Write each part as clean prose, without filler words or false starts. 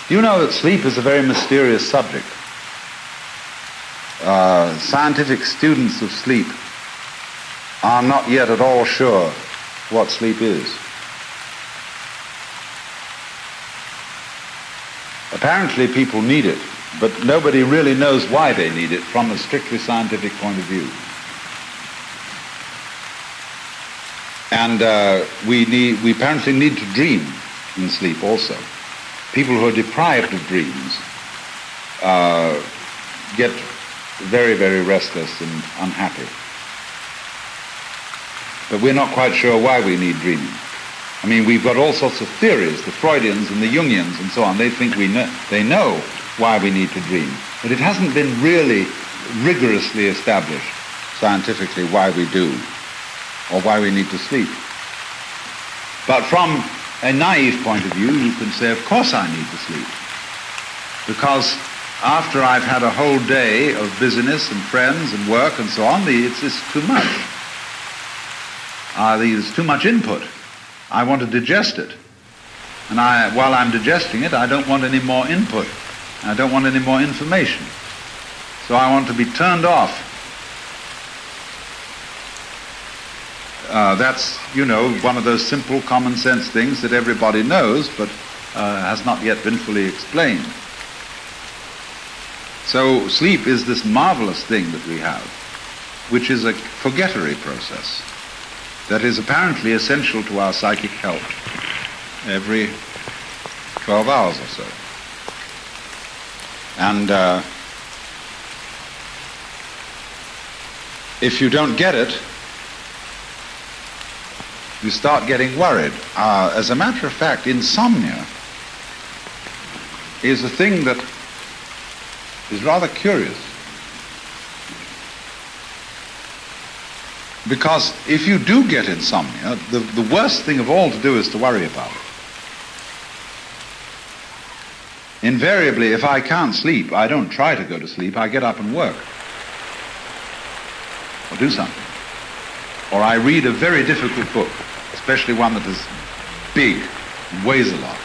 You know that sleep is a very mysterious subject. Scientific students of sleep are not yet at all sure what sleep is. Apparently people need it, but nobody really knows why they need it from a strictly scientific point of view. And we apparently need to dream in sleep also. People who are deprived of dreams get very, very restless and unhappy. But we're not quite sure why we need dreaming. I mean, we've got all sorts of theories, the Freudians and the Jungians and so on. They think they know why we need to dream. But it hasn't been really rigorously established scientifically why we do, or why we need to sleep. But from a naive point of view, you can say, of course I need to sleep. Because after I've had a whole day of business and friends and work and so on, it's too much. There's too much input. I want to digest it. And while I'm digesting it, I don't want any more input. I don't want any more information. So I want to be turned off. That's, one of those simple common sense things that everybody knows, but has not yet been fully explained. So sleep is this marvelous thing that we have, which is a forgettery process that is apparently essential to our psychic health every 12 hours or so. And if you don't get it, you start getting worried. As a matter of fact, insomnia is a thing that is rather curious. Because if you do get insomnia, the worst thing of all to do is to worry about it. Invariably, if I can't sleep, I don't try to go to sleep, I get up and work. Or do something. Or I read a very difficult book, especially one that is big and weighs a lot.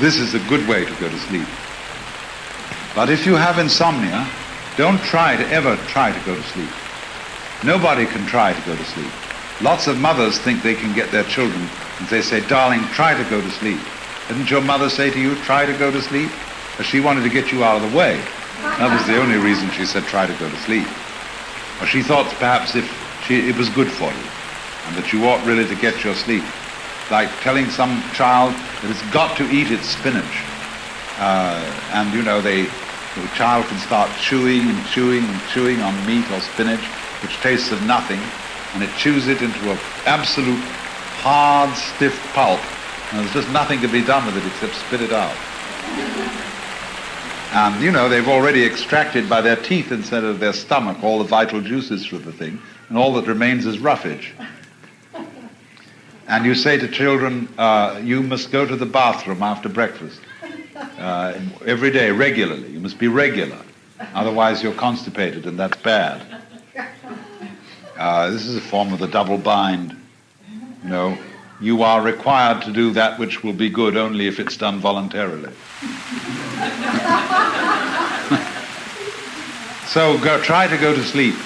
This is a good way to go to sleep. But if you have insomnia, don't ever try to go to sleep. Nobody can try to go to sleep. Lots of mothers think they can get their children, and they say, darling, try to go to sleep. Didn't your mother say to you, try to go to sleep? Because she wanted to get you out of the way. That was the only reason she said, try to go to sleep. Or she thought perhaps it was good for you, and that you ought really to get your sleep. Like telling some child that it's got to eat its spinach. And the child can start chewing and chewing and chewing on meat or spinach, which tastes of nothing, and it chews it into an absolute hard, stiff pulp, and there's just nothing to be done with it except spit it out. And they've already extracted by their teeth instead of their stomach all the vital juices from the thing, and all that remains is roughage. And you say to children, you must go to the bathroom after breakfast. Every day, regularly. You must be regular. Otherwise you're constipated, and that's bad. This is a form of the double bind. You are required to do that which will be good only if it's done voluntarily. So try to go to sleep.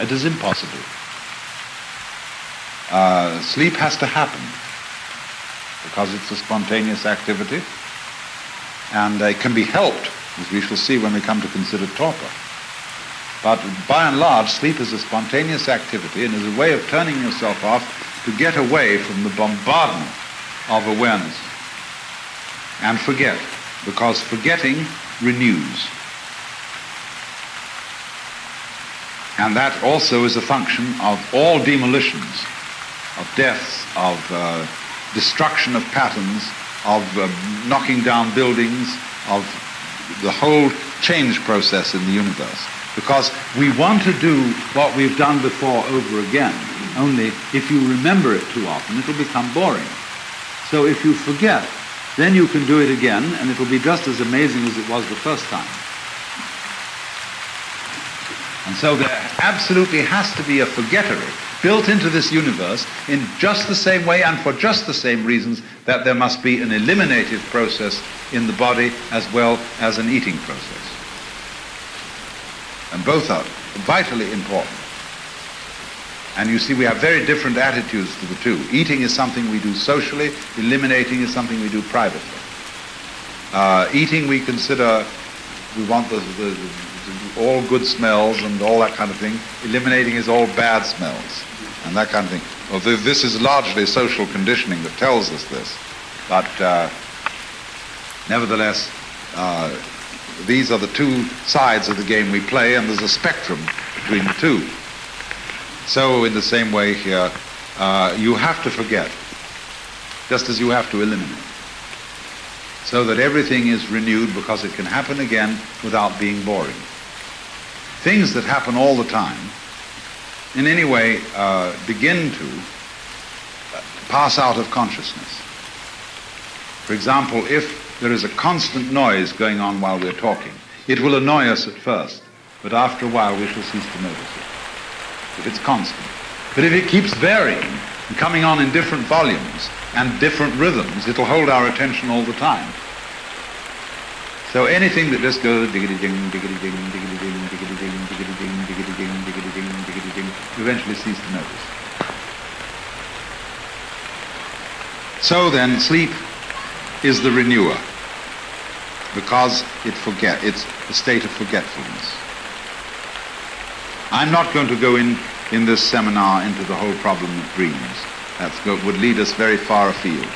It is impossible. Sleep has to happen because it's a spontaneous activity, and it can be helped, as we shall see when we come to consider torpor. But by and large, sleep is a spontaneous activity and is a way of turning yourself off to get away from the bombardment of awareness and forget, because forgetting renews. And that also is a function of all demolitions, of deaths, of destruction of patterns, of knocking down buildings, of the whole change process in the universe. Because we want to do what we've done before over again, only if you remember it too often, it'll become boring. So if you forget, then you can do it again, and it'll be just as amazing as it was the first time. And so there absolutely has to be a forgettery. built into this universe in just the same way and for just the same reasons that there must be an eliminative process in the body as well as an eating process. And both are vitally important. And you see, we have very different attitudes to the two. Eating is something we do socially, eliminating is something we do privately. Eating we consider, we want the all good smells and all that kind of thing. Eliminating is all bad smells and that kind of thing. Well, this is largely social conditioning that tells us this. But nevertheless, these are the two sides of the game we play, and there's a spectrum between the two. So in the same way here, you have to forget, just as you have to eliminate, so that everything is renewed, because it can happen again without being boring. Things that happen all the time, in any way, begin to pass out of consciousness. For example, if there is a constant noise going on while we're talking, it will annoy us at first, but after a while we shall cease to notice it, if it's constant. But if it keeps varying and coming on in different volumes and different rhythms, it'll hold our attention all the time. So anything that just goes diggity-ding, diggity-ding, diggity-ding, diggity-ding, diggity-ding, diggity-ding, diggity-ding, diggity-ding, you eventually cease to notice. So then, sleep is the renewer, because it's a state of forgetfulness. I'm not going to go in this seminar into the whole problem of dreams. That would lead us very far afield.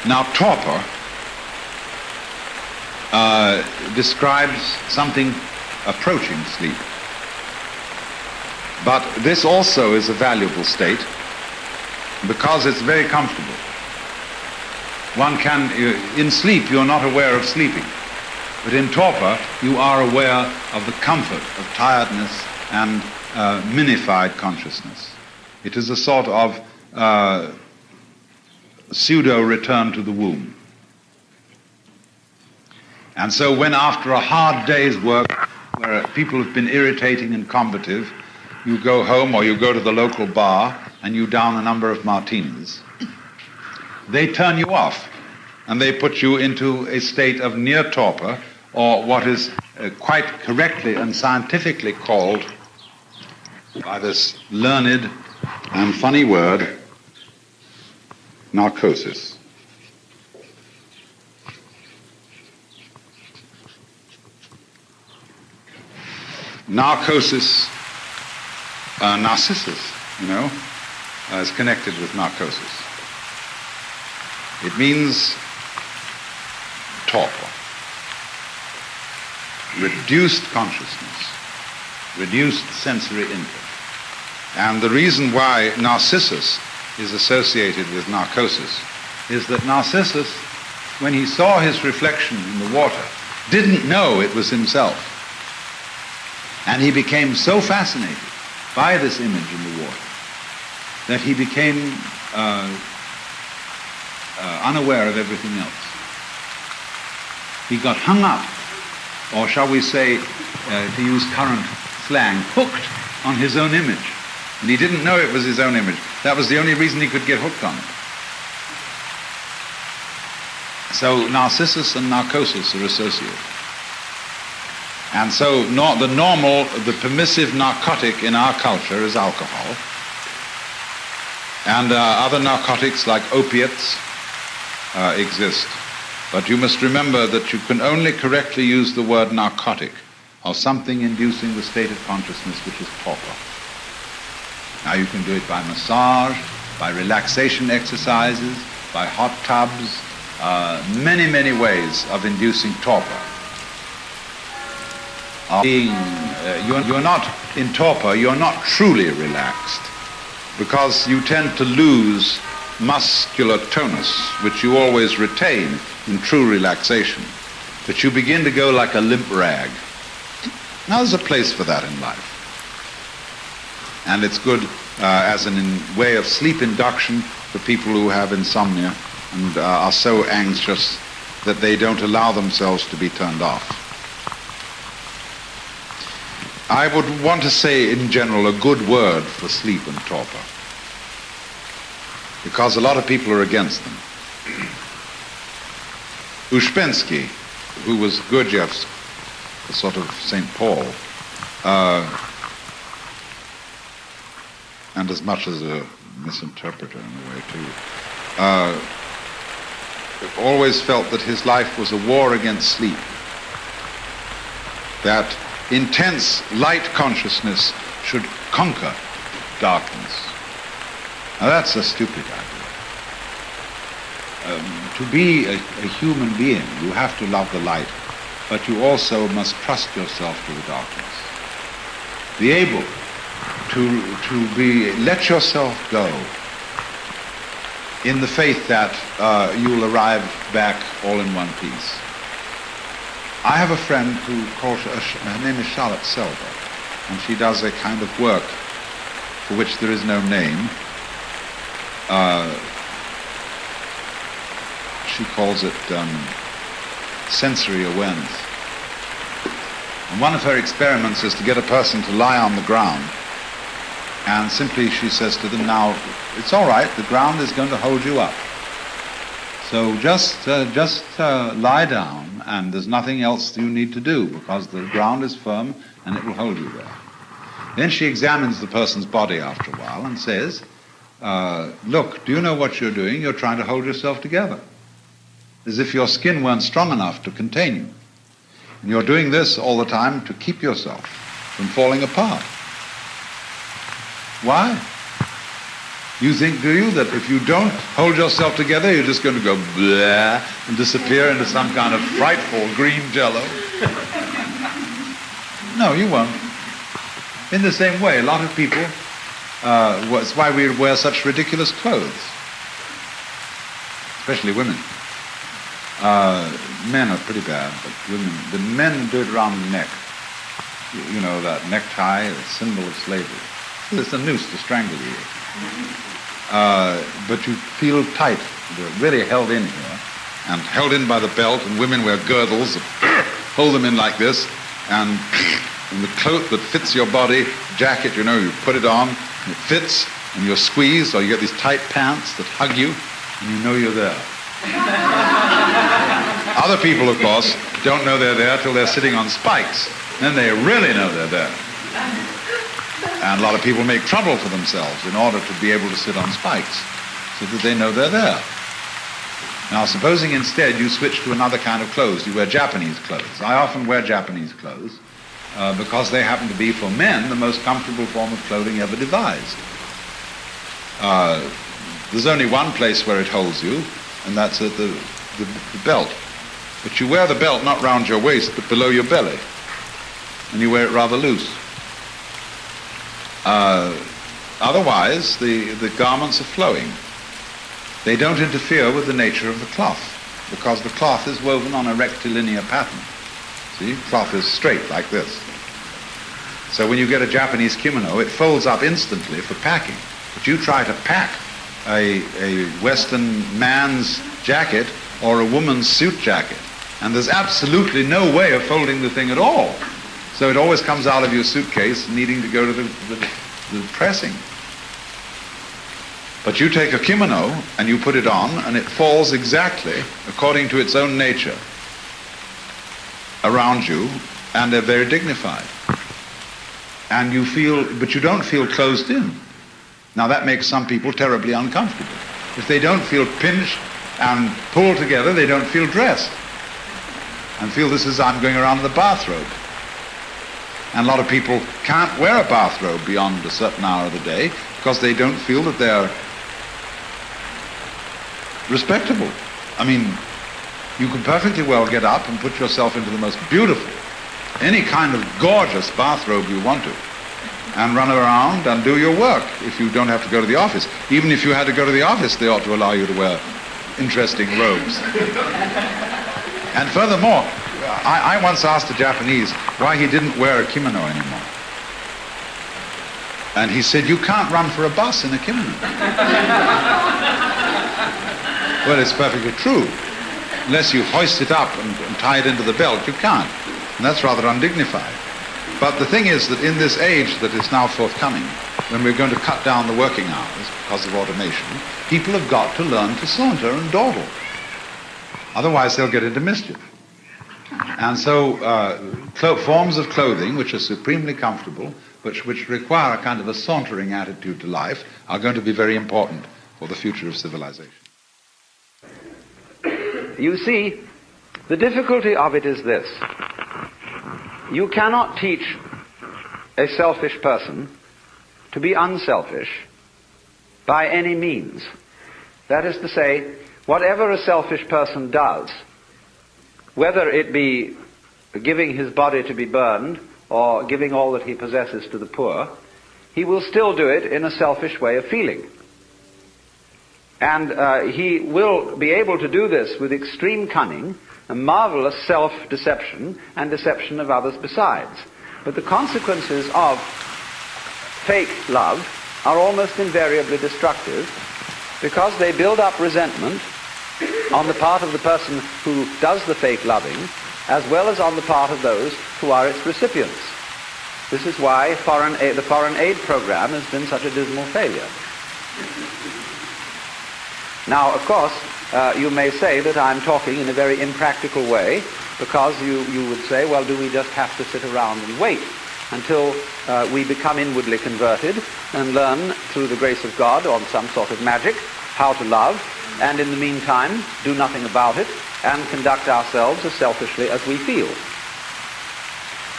Now, torpor describes something approaching sleep. But this also is a valuable state because it's very comfortable. One can, in sleep, you're not aware of sleeping. But in torpor, you are aware of the comfort of tiredness and minified consciousness. It is a sort of pseudo-return to the womb. And so when after a hard day's work, where people have been irritating and combative, you go home or you go to the local bar and you down a number of martinis, they turn you off and they put you into a state of near torpor, or what is quite correctly and scientifically called, by this learned and funny word, narcosis. Narcosis, Narcissus, is connected with narcosis. It means torpor, reduced consciousness, reduced sensory input. And the reason why Narcissus is associated with narcosis is that Narcissus, when he saw his reflection in the water, didn't know it was himself. And he became so fascinated by this image in the water that he became unaware of everything else. He got hung up, or shall we say, to use current slang, hooked on his own image. And he didn't know it was his own image. That was the only reason he could get hooked on it. So Narcissus and narcosis are associated. And so the permissive narcotic in our culture is alcohol. And other narcotics like opiates exist. But you must remember that you can only correctly use the word narcotic or something inducing the state of consciousness which is torpor. Now you can do it by massage, by relaxation exercises, by hot tubs, many, many ways of inducing torpor. You're not in torpor, you're not truly relaxed, because you tend to lose muscular tonus, which you always retain in true relaxation, but you begin to go like a limp rag. Now there's a place for that in life. And it's good as a way of sleep induction for people who have insomnia and are so anxious that they don't allow themselves to be turned off. I would want to say in general a good word for sleep and torpor, because a lot of people are against them. Uspensky, who was Gurdjieff's sort of St. Paul, and as much as a misinterpreter in a way too, always felt that his life was a war against sleep, that intense light consciousness should conquer darkness. Now that's a stupid idea. To be a human being, you have to love the light, but you also must trust yourself to the darkness. Be able to let yourself go in the faith that you'll arrive back all in one piece. I have a friend her name is Charlotte Selber, and she does a kind of work for which there is no name. She calls it sensory awareness. And one of her experiments is to get a person to lie on the ground, and simply she says to them, now, it's all right, the ground is going to hold you up. So just lie down, and there's nothing else you need to do, because the ground is firm and it will hold you there. Then she examines the person's body after a while and says, look, do you know what you're doing? You're trying to hold yourself together, as if your skin weren't strong enough to contain you. And you're doing this all the time to keep yourself from falling apart. Why? You think, do you, that if you don't hold yourself together, you're just going to go blah and disappear into some kind of frightful green jello? No, you won't. In the same way, a lot of people, it's why we wear such ridiculous clothes, especially women. Men are pretty bad, but women, the men do it around the neck. You know, that necktie, a symbol of slavery. It's a noose to strangle you. But you feel tight. You're really held in here, and held in by the belt, and women wear girdles that hold them in like this, and the coat that fits your body, jacket, you know, you put it on, and it fits, and you're squeezed, or you get these tight pants that hug you, and you know you're there. Other people, of course, don't know they're there till they're sitting on spikes. Then they really know they're there. And a lot of people make trouble for themselves in order to be able to sit on spikes, so that they know they're there. Now, supposing instead you switch to another kind of clothes, you wear Japanese clothes. I often wear Japanese clothes because they happen to be, for men, the most comfortable form of clothing ever devised. There's only one place where it holds you, and that's at the belt. But you wear the belt not round your waist, but below your belly. And you wear it rather loose. Otherwise, the garments are flowing. They don't interfere with the nature of the cloth, because the cloth is woven on a rectilinear pattern. See, cloth is straight like this. So when you get a Japanese kimono, it folds up instantly for packing. But you try to pack a Western man's jacket or a woman's suit jacket, and there's absolutely no way of folding the thing at all. So it always comes out of your suitcase needing to go to the pressing. But you take a kimono and you put it on, and it falls exactly according to its own nature around you, and they're very dignified. And you feel, but you don't feel closed in. Now that makes some people terribly uncomfortable. If they don't feel pinched and pulled together, they don't feel dressed, and feel this is, I'm going around in the bathrobe. And a lot of people can't wear a bathrobe beyond a certain hour of the day because they don't feel that they're respectable. I mean, you can perfectly well get up and put yourself into the most beautiful, any kind of gorgeous bathrobe you want to, and run around and do your work if you don't have to go to the office. Even if you had to go to the office, they ought to allow you to wear interesting robes. And furthermore, I once asked a Japanese why he didn't wear a kimono anymore. And he said, you can't run for a bus in a kimono. Well, it's perfectly true. Unless you hoist it up and tie it into the belt, you can't. And that's rather undignified. But the thing is that in this age that is now forthcoming, when we're going to cut down the working hours because of automation, people have got to learn to saunter and dawdle. Otherwise they'll get into mischief. And so forms of clothing which are supremely comfortable, which require a kind of a sauntering attitude to life, are going to be very important for the future of civilization. You see, the difficulty of it is this. You cannot teach a selfish person to be unselfish by any means. That is to say, whatever a selfish person does, whether it be giving his body to be burned or giving all that he possesses to the poor, he will still do it in a selfish way of feeling. And he will be able to do this with extreme cunning, a marvelous self-deception, and deception of others besides. But the consequences of fake love are almost invariably destructive, because they build up resentment on the part of the person who does the fake loving, as well as on the part of those who are its recipients. This is why the foreign aid program has been such a dismal failure. Now, of course, you may say that I'm talking in a very impractical way, because you would say, well, do we just have to sit around and wait until we become inwardly converted and learn through the grace of God, on some sort of magic, how to love, and in the meantime do nothing about it and conduct ourselves as selfishly as we feel?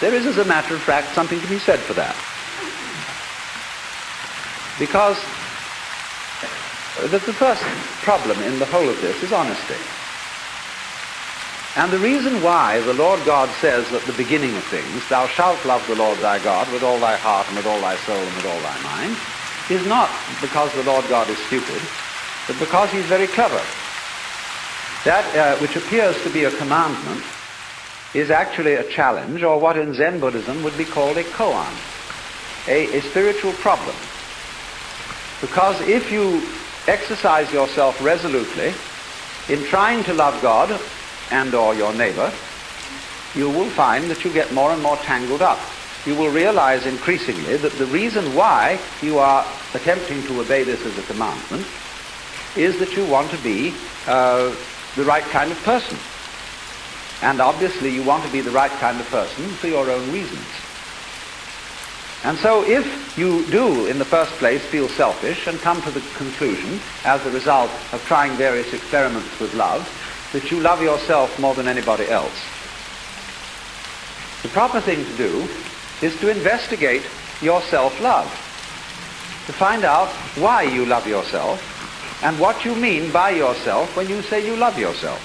There is, as a matter of fact, something to be said for that. Because the first problem in the whole of this is honesty. And the reason why the Lord God says at the beginning of things, thou shalt love the Lord thy God with all thy heart and with all thy soul and with all thy mind, is not because the Lord God is stupid, but because he's very clever. That which appears to be a commandment is actually a challenge, or what in Zen Buddhism would be called a koan, a spiritual problem. Because if you exercise yourself resolutely in trying to love God and or your neighbor, you will find that you get more and more tangled up. You will realize increasingly that the reason why you are attempting to obey this as a commandment is that you want to be the right kind of person. And obviously you want to be the right kind of person for your own reasons. And so if you do, in the first place, feel selfish and come to the conclusion, as a result of trying various experiments with love, that you love yourself more than anybody else, the proper thing to do is to investigate your self-love, to find out why you love yourself and what you mean by yourself when you say you love yourself.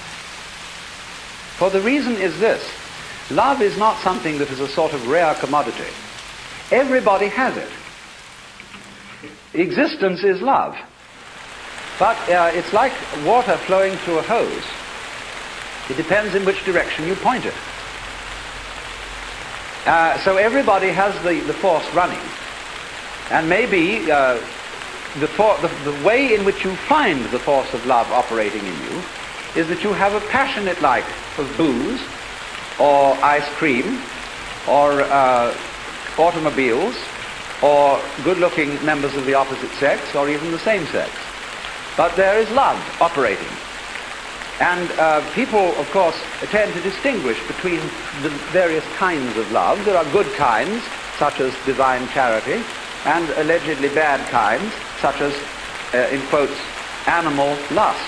For the reason is this: love is not something that is a sort of rare commodity. Everybody has it. Existence is love. But it's like water flowing through a hose. It depends in which direction you point it. So everybody has the force running. And maybe the way in which you find the force of love operating in you is that you have a passionate like of booze, or ice cream, or automobiles, or good-looking members of the opposite sex, or even the same sex. But there is love operating. And people, of course, tend to distinguish between the various kinds of love. There are good kinds, such as divine charity, and allegedly bad kinds, such as, in quotes, animal lust.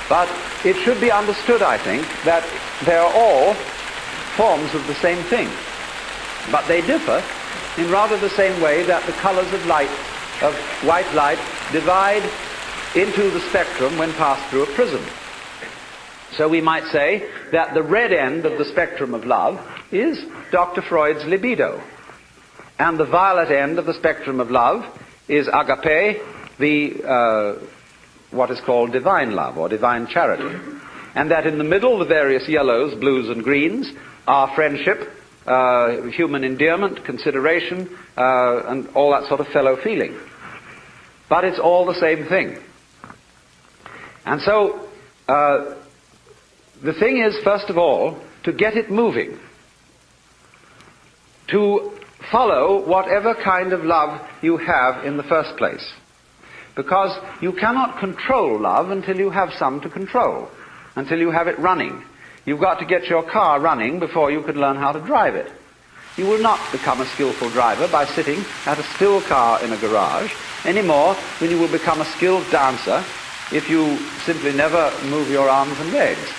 But it should be understood, I think, that they are all forms of the same thing. But they differ in rather the same way that the colors of light, of white light, divide into the spectrum when passed through a prism. So we might say that the red end of the spectrum of love is Dr. Freud's libido. And the violet end of the spectrum of love is agape, the what is called divine love or divine charity. And that in the middle, the various yellows, blues and greens are friendship, human endearment, consideration, and all that sort of fellow feeling. But it's all the same thing. And so the thing is, first of all, to get it moving. to follow whatever kind of love you have in the first place. Because you cannot control love until you have some to control, until you have it running. You've got to get your car running before you can learn how to drive it. You will not become a skillful driver by sitting at a still car in a garage any more than you will become a skilled dancer if you simply never move your arms and legs.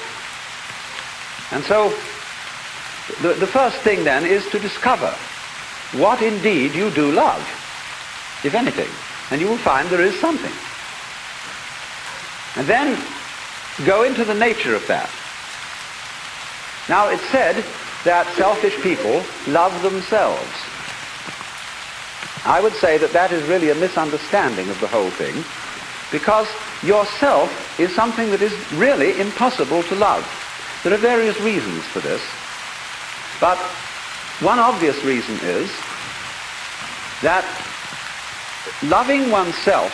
And so the first thing then is to discover what indeed you do love, if anything. And you will find there is something. And then go into the nature of that. Now it's said that selfish people love themselves. I would say that that is really a misunderstanding of the whole thing, because yourself is something that is really impossible to love. There are various reasons for this, but one obvious reason is that loving oneself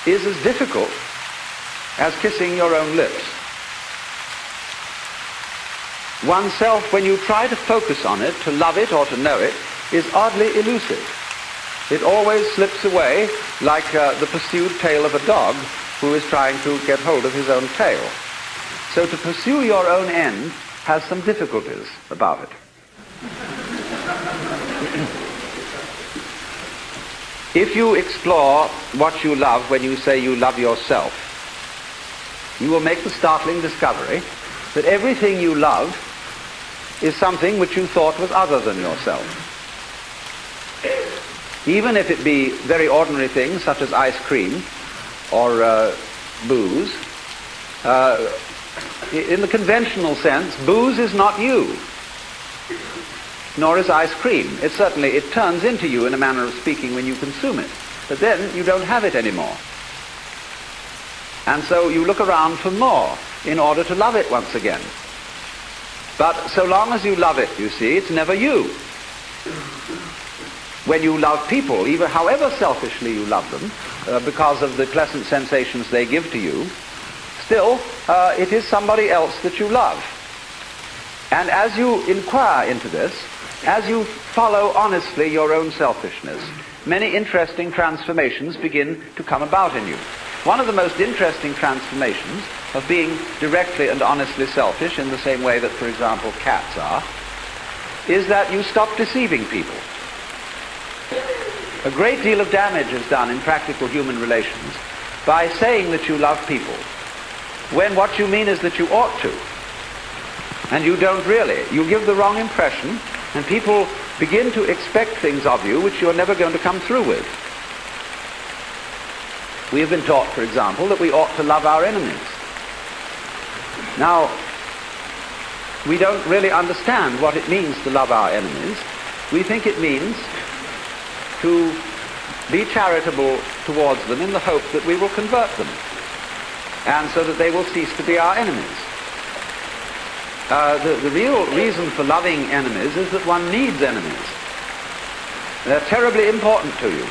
is as difficult as kissing your own lips. Oneself, when you try to focus on it, to love it or to know it, is oddly elusive. It always slips away like the pursued tail of a dog who is trying to get hold of his own tail. So to pursue your own end has some difficulties about it. If you explore what you love when you say you love yourself, you will make the startling discovery that everything you love is something which you thought was other than yourself. Even if it be very ordinary things such as ice cream or booze, in the conventional sense, booze is not you, nor is ice cream. It turns into you in a manner of speaking when you consume it, but then you don't have it anymore. And so you look around for more in order to love it once again. But so long as you love it, you see, it's never you. When you love people, even however selfishly you love them, because of the pleasant sensations they give to you, still, it is somebody else that you love. And as you inquire into this, as you follow honestly your own selfishness, many interesting transformations begin to come about in you. One of the most interesting transformations of being directly and honestly selfish, in the same way that, for example, cats are, is that you stop deceiving people. A great deal of damage is done in practical human relations by saying that you love people, when what you mean is that you ought to, and you don't really. You give the wrong impression, and people begin to expect things of you which you're never going to come through with. We have been taught, for example, that we ought to love our enemies. Now, we don't really understand what it means to love our enemies. We think it means to be charitable towards them in the hope that we will convert them, and so that they will cease to be our enemies. The real reason for loving enemies is that one needs enemies. They're terribly important to you.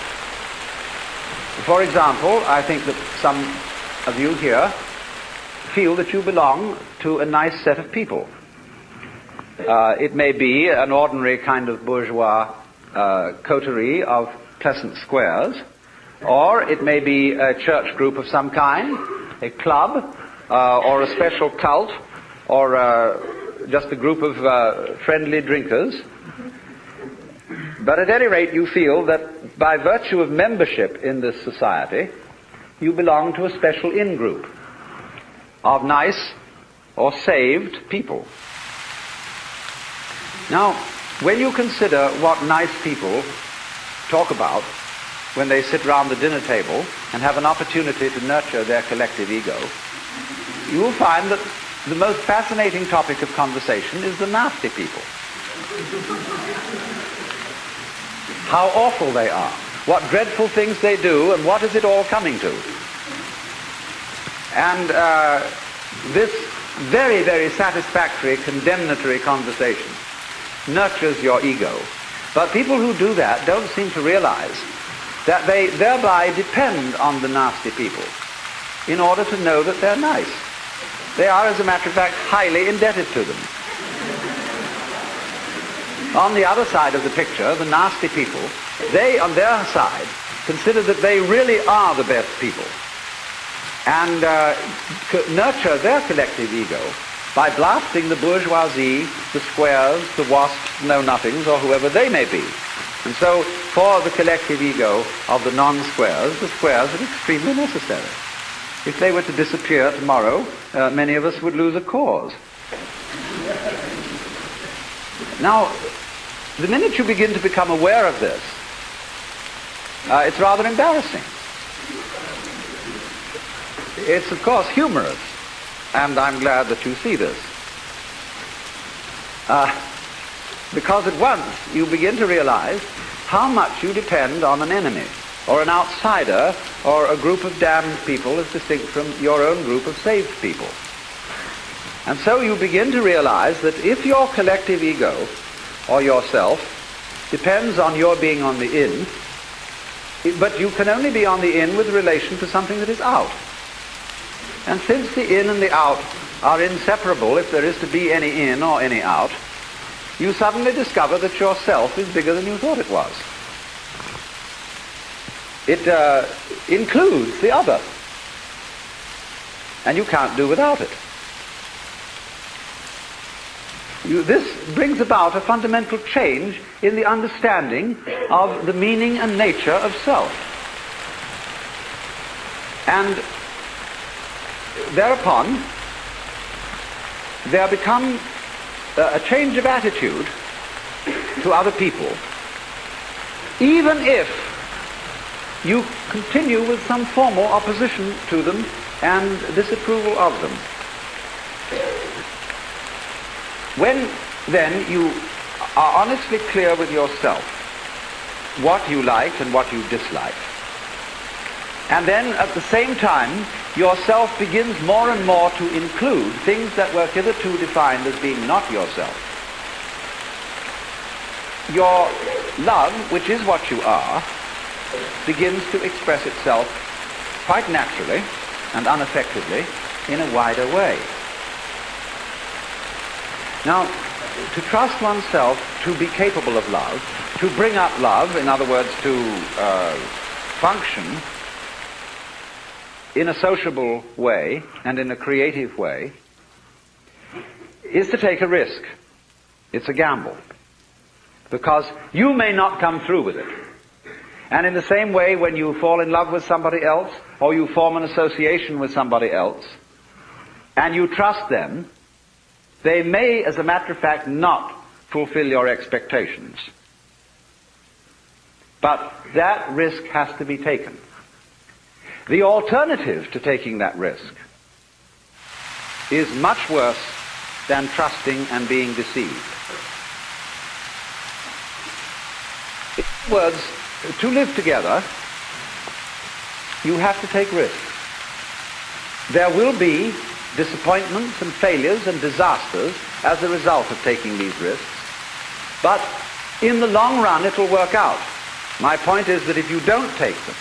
For example, I think that some of you here feel that you belong to a nice set of people. It may be an ordinary kind of bourgeois coterie of pleasant squares, or it may be a church group of some kind, a club, or a special cult, or just a group of friendly drinkers. But at any rate, you feel that by virtue of membership in this society, you belong to a special in-group of nice or saved people. Now, when you consider what nice people talk about when they sit round the dinner table and have an opportunity to nurture their collective ego, you will find that the most fascinating topic of conversation is the nasty people. How awful they are, what dreadful things they do, and what is it all coming to. And this very, very satisfactory, condemnatory conversation nurtures your ego. But people who do that don't seem to realize that they thereby depend on the nasty people in order to know that they're nice. They are, as a matter of fact, highly indebted to them. On the other side of the picture, the nasty people, they, on their side, consider that they really are the best people and nurture their collective ego by blasting the bourgeoisie, the squares, the wasps, know-nothings, or whoever they may be. And so, for the collective ego of the non-squares, the squares are extremely necessary. If they were to disappear tomorrow, many of us would lose a cause. Now, the minute you begin to become aware of this, it's rather embarrassing. It's, of course, humorous, and I'm glad that you see this. Because at once you begin to realize how much you depend on an enemy, or an outsider, or a group of damned people as distinct from your own group of saved people. And so you begin to realize that if your collective ego, or yourself, depends on your being on the in, but you can only be on the in with relation to something that is out. And since the in and the out are inseparable, if there is to be any in or any out, you suddenly discover that yourself is bigger than you thought it was. It includes the other, and you can't do without it. This brings about a fundamental change in the understanding of the meaning and nature of self. And thereupon, there becomes a change of attitude to other people, even if you continue with some formal opposition to them and disapproval of them. When then you are honestly clear with yourself what you like and what you dislike, and then at the same time yourself begins more and more to include things that were hitherto defined as being not yourself, your love, which is what you are, begins to express itself quite naturally and unaffectedly in a wider way. Now, to trust oneself to be capable of love, to bring up love, in other words, to function in a sociable way and in a creative way, is to take a risk. It's a gamble. Because you may not come through with it. And in the same way, when you fall in love with somebody else, or you form an association with somebody else, and you trust them, they may, as a matter of fact, not fulfill your expectations. But that risk has to be taken. The alternative to taking that risk is much worse than trusting and being deceived. In other words, to live together, you have to take risks. There will be disappointments and failures and disasters as a result of taking these risks, but in the long run it will work out. My point is that if you don't take them,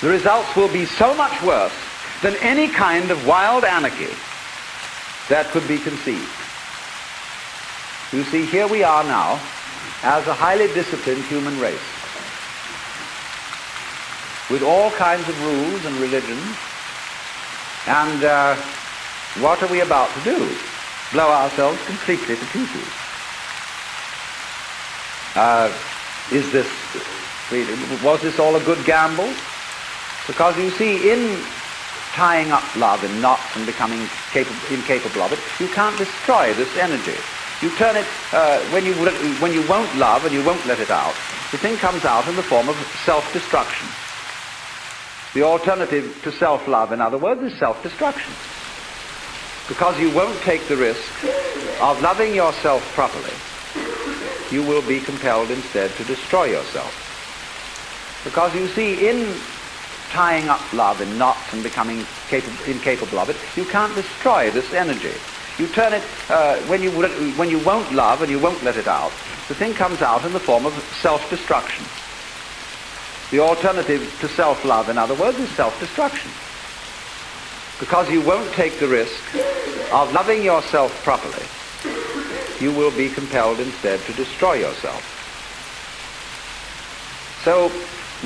the results will be so much worse than any kind of wild anarchy that could be conceived. You see, here we are now as a highly disciplined human race, with all kinds of rules and religions, and what are we about to do? Blow ourselves completely to pieces. Was this all a good gamble? Because you see, in tying up love in knots and becoming incapable of it, you can't destroy this energy. You turn it, when you won't love and you won't let it out, the thing comes out in the form of self-destruction. The alternative to self-love, in other words, is self-destruction. Because you won't take the risk of loving yourself properly, you will be compelled instead to destroy yourself. Because you see, in tying up love in knots and becoming incapable of it, you can't destroy this energy. You turn it, when you won't love and you won't let it out, the thing comes out in the form of self-destruction. The alternative to self-love, in other words, is self-destruction. Because you won't take the risk of loving yourself properly, you will be compelled instead to destroy yourself. So,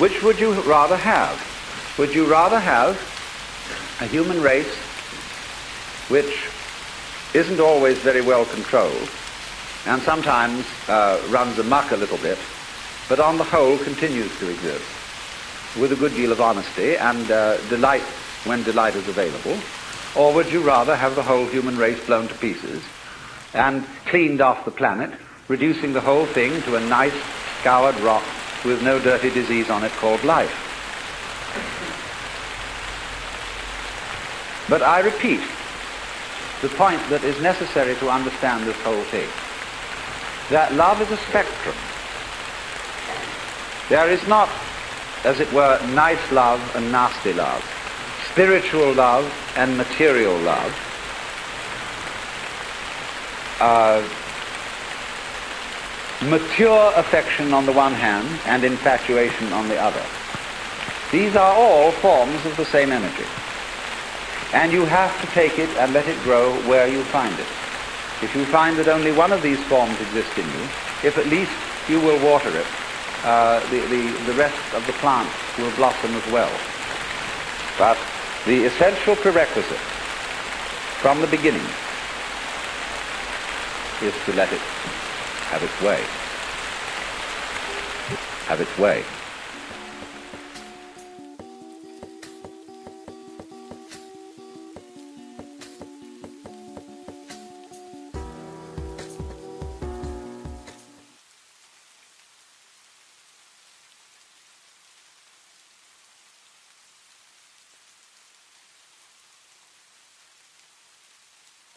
which would you rather have? Would you rather have a human race which isn't always very well controlled and sometimes runs amok a little bit, but on the whole continues to exist with a good deal of honesty and delight when delight is available? Or would you rather have the whole human race blown to pieces and cleaned off the planet, reducing the whole thing to a nice scoured rock with no dirty disease on it called life? But I repeat the point that is necessary to understand this whole thing, that love is a spectrum. There is not, as it were, nice love and nasty love, spiritual love and material love, mature affection on the one hand and infatuation on the other. These are all forms of the same energy. And you have to take it and let it grow where you find it. If you find that only one of these forms exists in you, if at least you will water it, the rest of the plant will blossom as well. But the essential prerequisite from the beginning is to let it have its way. Have its way.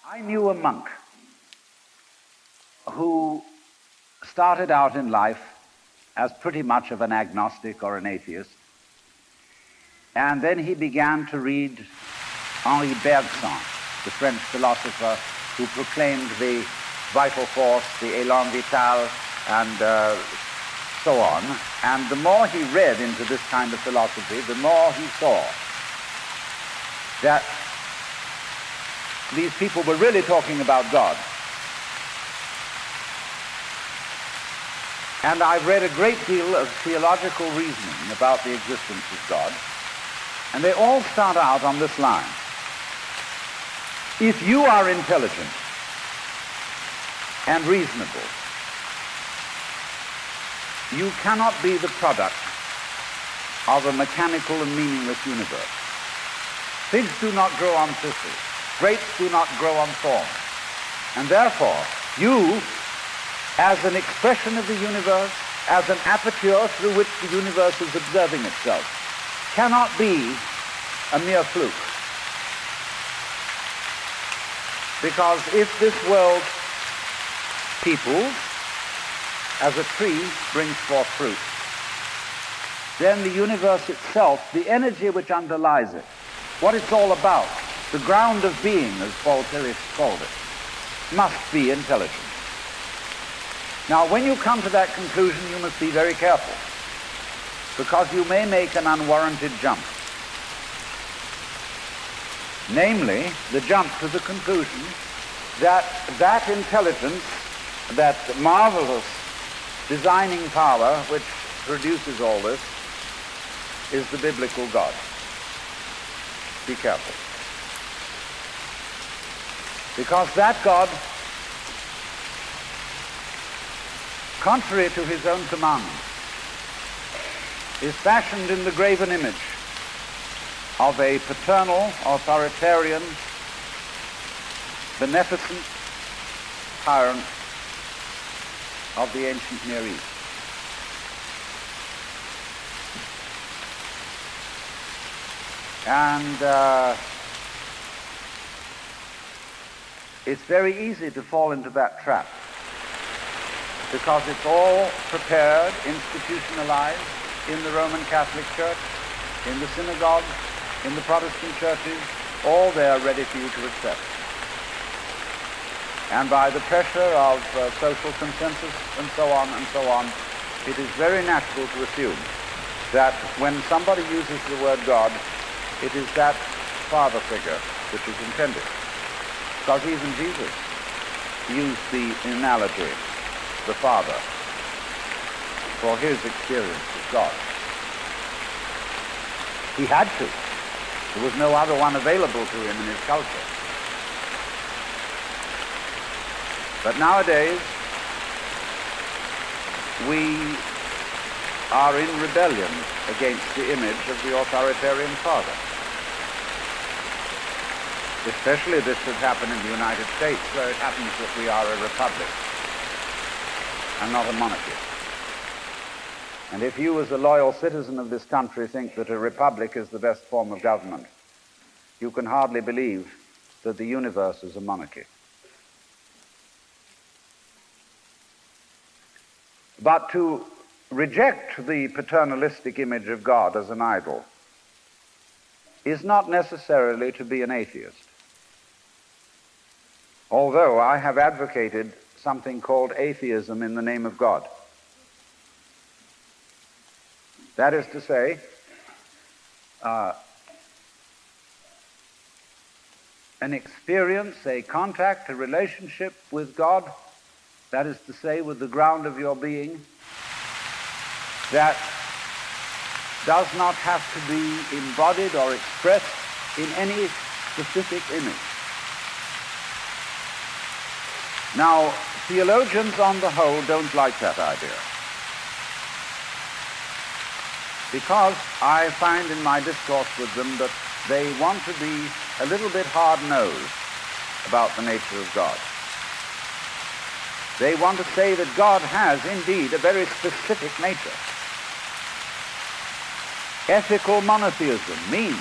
I knew a monk who started out in life as pretty much of an agnostic or an atheist, and then he began to read Henri Bergson, the French philosopher who proclaimed the vital force, the élan vital, and so on. And the more he read into this kind of philosophy, the more he saw that these people were really talking about God. And I've read a great deal of theological reasoning about the existence of God, and they all start out on this line. If you are intelligent and reasonable, you cannot be the product of a mechanical and meaningless universe. Figs do not grow on thistles. Grapes do not grow on thorns. And therefore, you, as an expression of the universe, as an aperture through which the universe is observing itself, cannot be a mere fluke. Because if this world peoples, as a tree brings forth fruit, then the universe itself, the energy which underlies it, what it's all about, the ground of being, as Paul Tillich called it, must be intelligent. Now, when you come to that conclusion, you must be very careful, because you may make an unwarranted jump. Namely, the jump to the conclusion that that intelligence, that marvelous designing power which produces all this, is the biblical God. Be careful. Because that God, contrary to his own commandments, is fashioned in the graven image of a paternal, authoritarian, beneficent tyrant of the ancient Near East. And it's very easy to fall into that trap, because it's all prepared, institutionalized in the Roman Catholic Church, in the synagogues, in the Protestant churches, all there ready for you to accept. And by the pressure of social consensus and so on, it is very natural to assume that when somebody uses the word God, it is that father figure which is intended. Because even Jesus used the analogy, the father, for his experience of God. He had to. There was no other one available to him in his culture. But nowadays, we are in rebellion against the image of the authoritarian father. Especially this has happened in the United States, where it happens that we are a republic and not a monarchy. And if you, as a loyal citizen of this country, think that a republic is the best form of government, you can hardly believe that the universe is a monarchy. But to reject the paternalistic image of God as an idol is not necessarily to be an atheist. Although I have advocated something called atheism in the name of God. That is to say, an experience, a contact, a relationship with God, that is to say, with the ground of your being, that does not have to be embodied or expressed in any specific image. Now, theologians on the whole don't like that idea, because I find in my discourse with them that they want to be a little bit hard-nosed about the nature of God. They want to say that God has indeed a very specific nature. Ethical monotheism means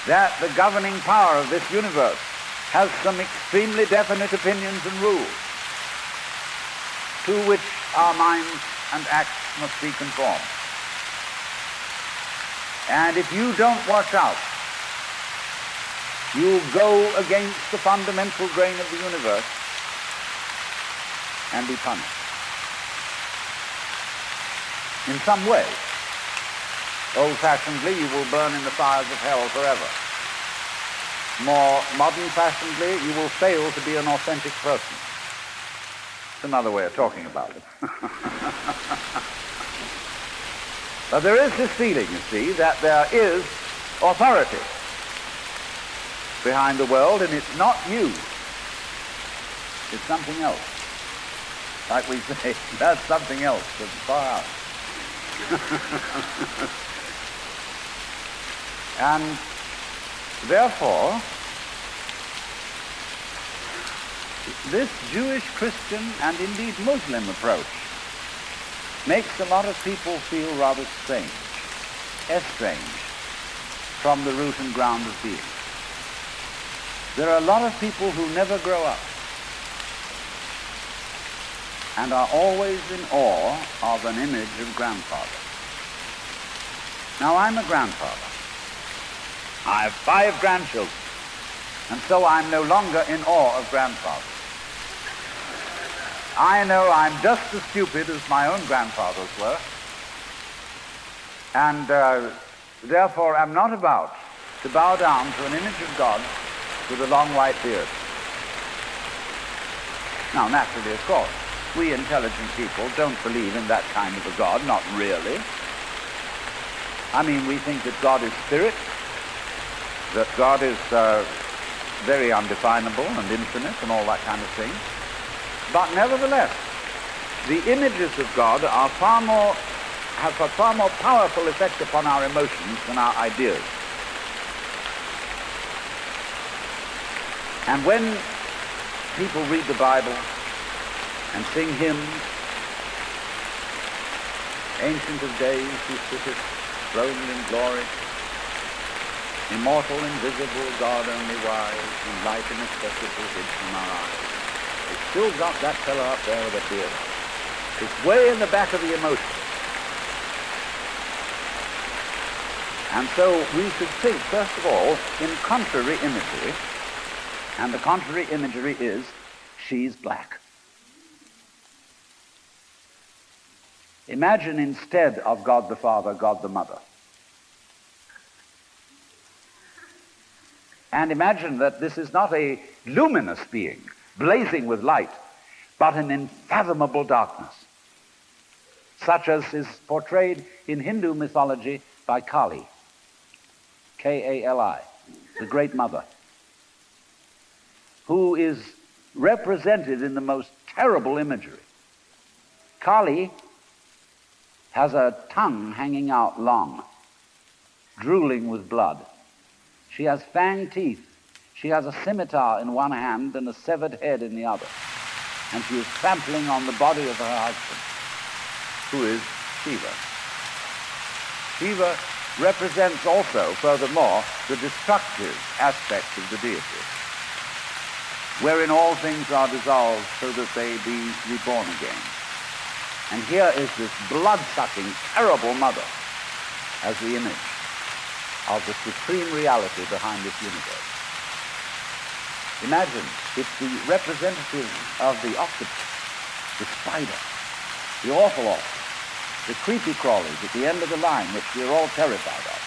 that the governing power of this universe has some extremely definite opinions and rules to which our minds and acts must be conformed. And if you don't watch out, you'll go against the fundamental grain of the universe and be punished in some way. Old-fashionedly, you will burn in the fires of hell forever. More modern-fashionedly, you will fail to be an authentic person. It's another way of talking about it. But there is this feeling, you see, that there is authority behind the world, and it's not you. It's something else. Like we say, that's something else that's far out. And therefore, this Jewish, Christian, and indeed Muslim approach makes a lot of people feel rather strange, estranged from the root and ground of being. There are a lot of people who never grow up and are always in awe of an image of grandfather. Now, I'm a grandfather. I have 5 grandchildren, and so I'm no longer in awe of grandfathers. I know I'm just as stupid as my own grandfathers were, and therefore am not about to bow down to an image of God with a long white beard. Now, naturally, of course, we intelligent people don't believe in that kind of a God, not really. I mean, we think that God is spirit, that God is very undefinable and infinite and all that kind of thing. But nevertheless, the images of God are have a far more powerful effect upon our emotions than our ideas. And when people read the Bible and sing hymns, Ancient of Days, who sitteth throned in glory, immortal, invisible, God only wise, and light inaccessible hid from our eyes. It's still got that fellow up there with a beard. It's way in the back of the emotion. And so we should think, first of all, in contrary imagery, and the contrary imagery is, she's black. Imagine instead of God the Father, God the Mother. And imagine that this is not a luminous being, blazing with light, but an unfathomable darkness, such as is portrayed in Hindu mythology by Kali, K-A-L-I, the Great Mother, who is represented in the most terrible imagery. Kali has a tongue hanging out long, drooling with blood. She has fanged teeth. She has a scimitar in one hand and a severed head in the other. And she is trampling on the body of her husband, who is Shiva. Shiva represents also, furthermore, the destructive aspect of the deity, wherein all things are dissolved so that they be reborn again. And here is this blood-sucking, terrible mother as the image of the supreme reality behind this universe. Imagine, it's the representative of the octopus, the spider, the awful octopus, the creepy crawlies at the end of the line, which we're all terrified of.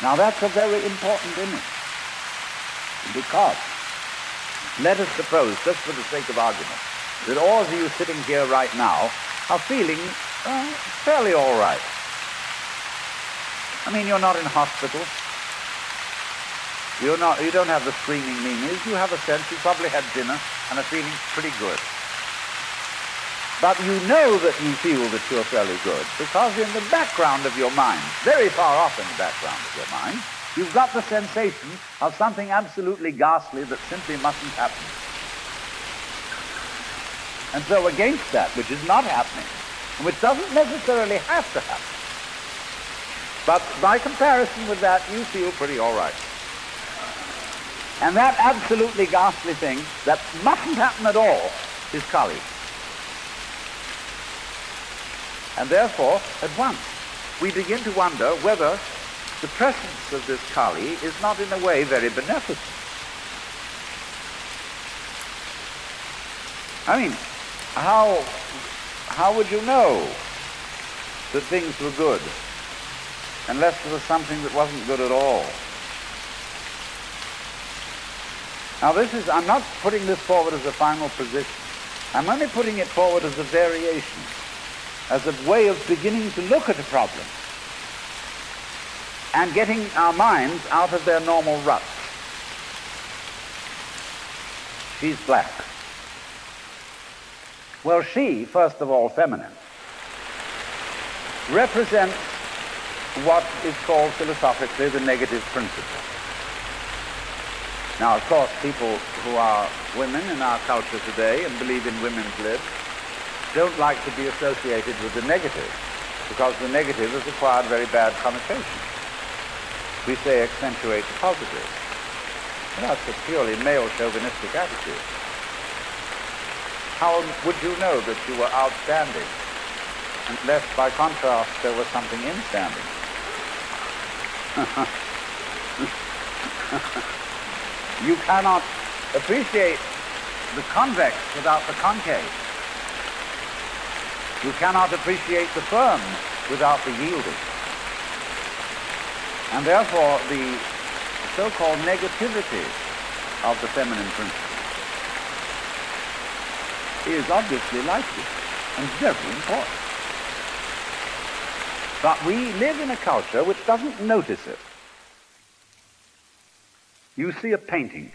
Now that's a very important image, because let us suppose, just for the sake of argument, that all of you sitting here right now are feeling fairly all right. I mean, you're not in hospital. You don't have the screaming meanies. You have a sense you probably had dinner and are feeling pretty good. But you know that you feel that you're fairly good because in the background of your mind, very far off in the background of your mind, you've got the sensation of something absolutely ghastly that simply mustn't happen. And so against that, which is not happening, and which doesn't necessarily have to happen, but by comparison with that, you feel pretty all right. And that absolutely ghastly thing that mustn't happen at all is Kali. And therefore, at once, we begin to wonder whether the presence of this Kali is not in a way very beneficent. I mean, how would you know that things were good unless there was something that wasn't good at all? Now I'm not putting this forward as a final position. I'm only putting it forward as a variation, as a way of beginning to look at a problem and getting our minds out of their normal ruts. She's black. Well, she, first of all, feminine, represents what is called philosophically the negative principle. Now, of course, people who are women in our culture today and believe in women's lib don't like to be associated with the negative, because the negative has acquired very bad connotation. We say accentuate the positive. Well, that's a purely male chauvinistic attitude. How would you know that you were outstanding unless by contrast there was something instanding? You cannot appreciate the convex without the concave. You cannot appreciate the firm without the yielding. And therefore the so-called negativity of the feminine principle is obviously like this and very important. But we live in a culture which doesn't notice it. You see a painting,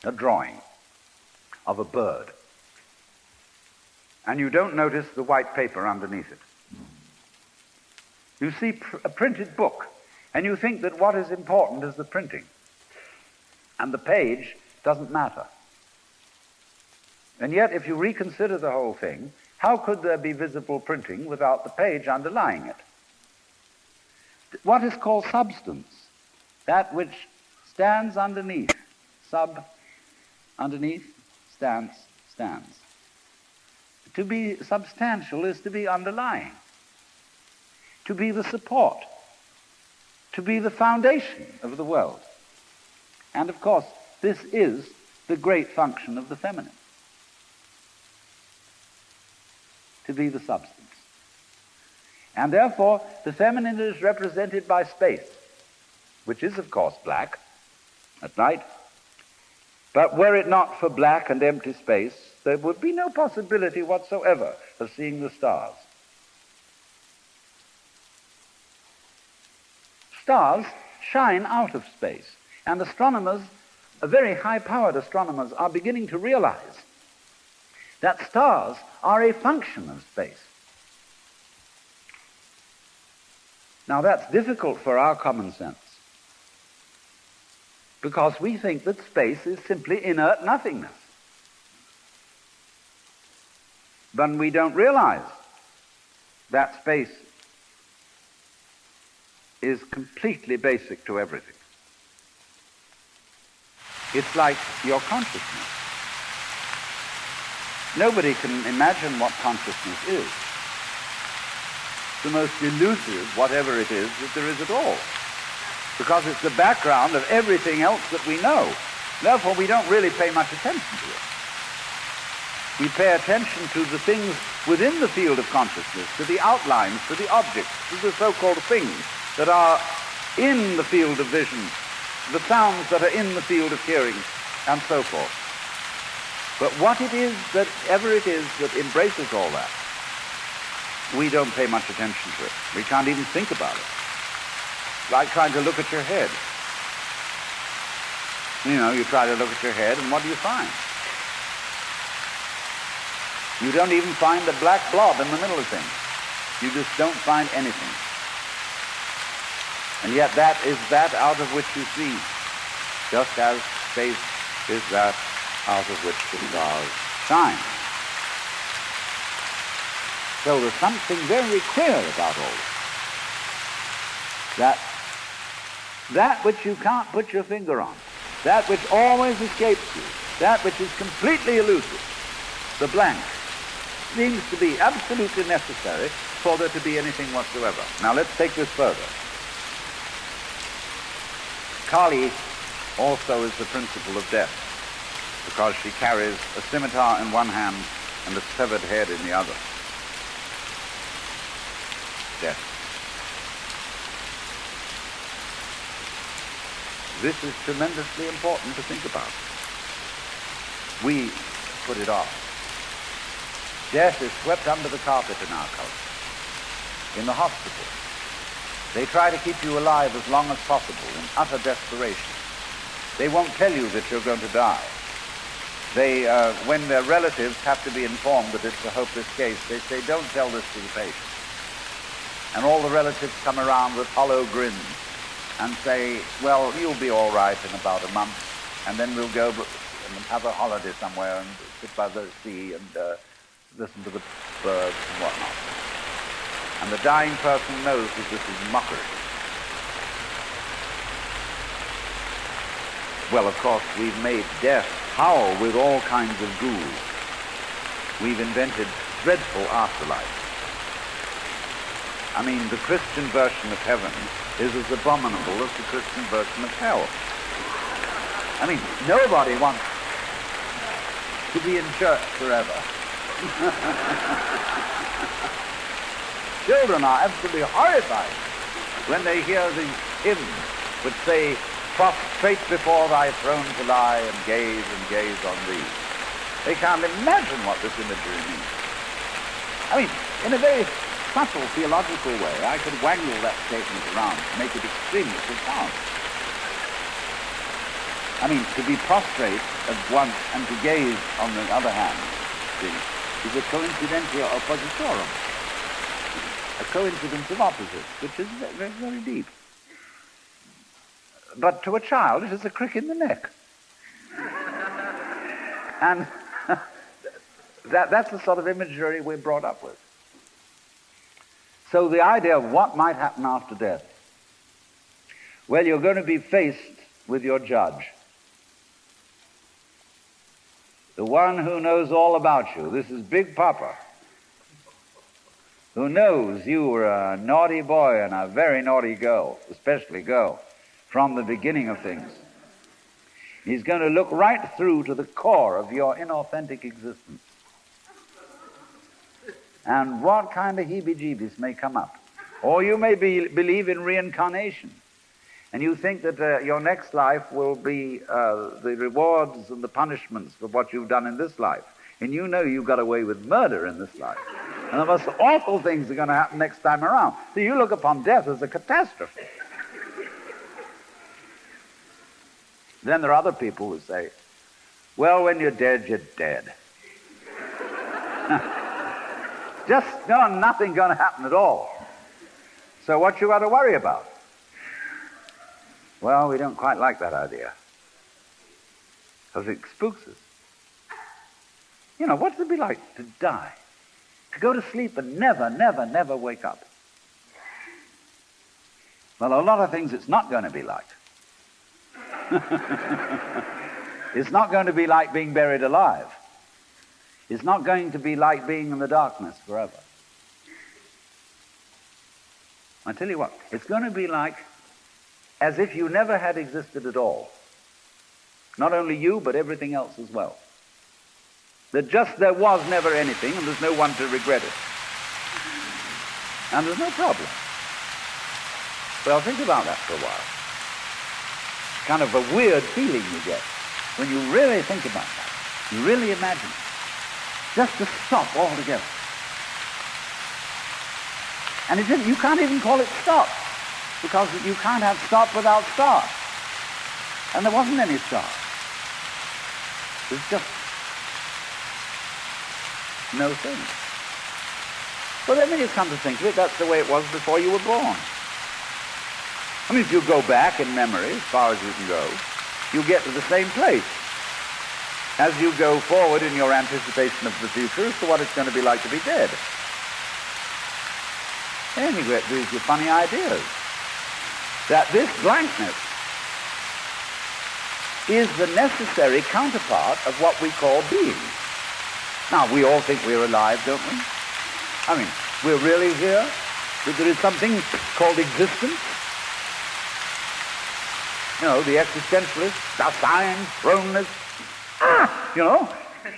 a drawing of a bird, and you don't notice the white paper underneath it. You see a printed book, and you think that what is important is the printing, and the page doesn't matter. And yet, if you reconsider the whole thing, how could there be visible printing without the page underlying it? What is called substance, that which stands underneath, underneath, stands. To be substantial is to be underlying, to be the support, to be the foundation of the world. And of course, this is the great function of the feminine, to be the substance. And therefore, the feminine is represented by space, which is, of course, black at night, But were it not for black and empty space, there would be no possibility whatsoever of seeing the stars. Stars shine out of space, and astronomers, very high-powered astronomers, are beginning to realize that stars are a function of space. Now that's difficult for our common sense, because we think that space is simply inert nothingness. But we don't realize that space is completely basic to everything. It's like your consciousness. Nobody can imagine what consciousness is. The most elusive, whatever it is, that there is at all. Because it's the background of everything else that we know. Therefore, we don't really pay much attention to it. We pay attention to the things within the field of consciousness, to the outlines, to the objects, to the so-called things that are in the field of vision, the sounds that are in the field of hearing, and so forth. But what it is, that ever it is, that embraces all that, we don't pay much attention to it. We can't even think about it. Like trying to look at your head. You know, you try to look at your head, and what do you find? You don't even find the black blob in the middle of things. You just don't find anything. And yet that is that out of which you see, just as space is that out of which the stars shine. So there's something very clear about all this. That which you can't put your finger on, that which always escapes you, that which is completely elusive, the blank, seems to be absolutely necessary for there to be anything whatsoever. Now let's take this further. Kali also is the principle of death, because she carries a scimitar in one hand and a severed head in the other. Death. This is tremendously important to think about. We put it off. Death is swept under the carpet in our culture. In the hospital, they try to keep you alive as long as possible in utter desperation. They won't tell you that you're going to die. They, when their relatives have to be informed that it's a hopeless case, they say, don't tell this to the patient. And all the relatives come around with hollow grins and say, well, you'll be all right in about a month, and then we'll go and have a holiday somewhere and sit by the sea and listen to the birds and whatnot. And the dying person knows that this is mockery. Well, of course, we've made death howl with all kinds of ghouls. We've invented dreadful afterlife. I mean, the Christian version of heaven is as abominable as the Christian version of hell. I mean, nobody wants to be in church forever. Children are absolutely horrified when they hear these hymns which say, prostrate before thy throne to lie and gaze on thee. They can't imagine what this imagery means. I mean, in a very subtle theological way, I could wangle that statement around to make it extremely profound. I mean, to be prostrate at once and to gaze on the other hand, see, is a coincidentia oppositorum, a coincidence of opposites, which is very, very deep. But to a child, it is a crick in the neck. And that's the sort of imagery we're brought up with. So the idea of what might happen after death. Well, you're going to be faced with your judge. The one who knows all about you. This is Big Papa, who knows you were a naughty boy and a very naughty girl, especially girl, from the beginning of things. He's going to look right through to the core of your inauthentic existence. And what kind of heebie-jeebies may come up. Or you may believe in reincarnation. And you think that your next life will be the rewards and the punishments for what you've done in this life. And you know you got away with murder in this life. And the most awful things are going to happen next time around. So you look upon death as a catastrophe. Then there are other people who say, well, when you're dead, you're dead. Just nothing going to happen at all. So what you got to worry about? Well, we don't quite like that idea, because it spooks us. You know, what's it be like to die? To go to sleep and never, never, never wake up? Well, a lot of things it's not going to be like. It's not going to be like being buried alive. It's not going to be like being in the darkness forever. I tell you what, it's going to be like as if you never had existed at all. Not only you, but everything else as well. That just there was never anything, and there's no one to regret it. And there's no problem. Well, think about that for a while. It's kind of a weird feeling you get when you really think about that. You really imagine it. Just to stop altogether. And you can't even call it stop, because you can't have stop without start. And there wasn't any start. There's just no thing. Well, then when you come to think of it, that's the way it was before you were born. I mean, if you go back in memory, as far as you can go, you get to the same place. As you go forward in your anticipation of the future as to what it's going to be like to be dead. Then you get these funny ideas. That this blankness is the necessary counterpart of what we call being. Now, we all think we're alive, don't we? I mean, we're really here, that there is something called existence. You know, the existentialists, Dasein, thrownness, you know,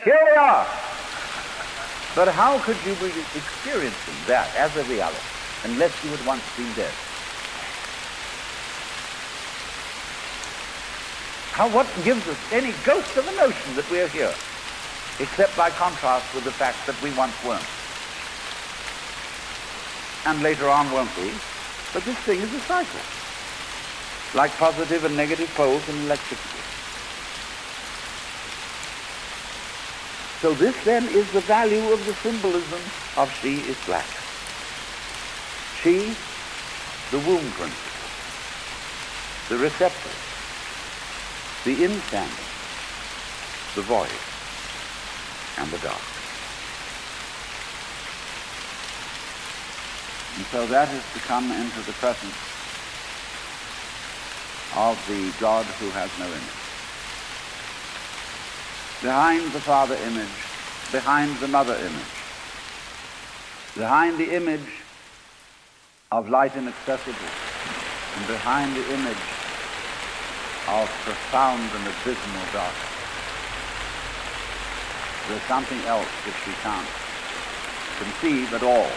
here we are. But how could you be experiencing that as a reality unless you had once been dead? What gives us any ghost of a notion that we're here, except by contrast with the fact that we once weren't? And later on won't be. But this thing is a cycle, like positive and negative poles in electricity. So this then is the value of the symbolism of she is black. She, the womb princess, the receptor, the instanding, the void, and the dark. And so that is to come into the presence of the God who has no image. Behind the Father image, behind the Mother image, behind the image of light inaccessible, and behind the image of profound and abysmal darkness, there's something else which we can't conceive at all.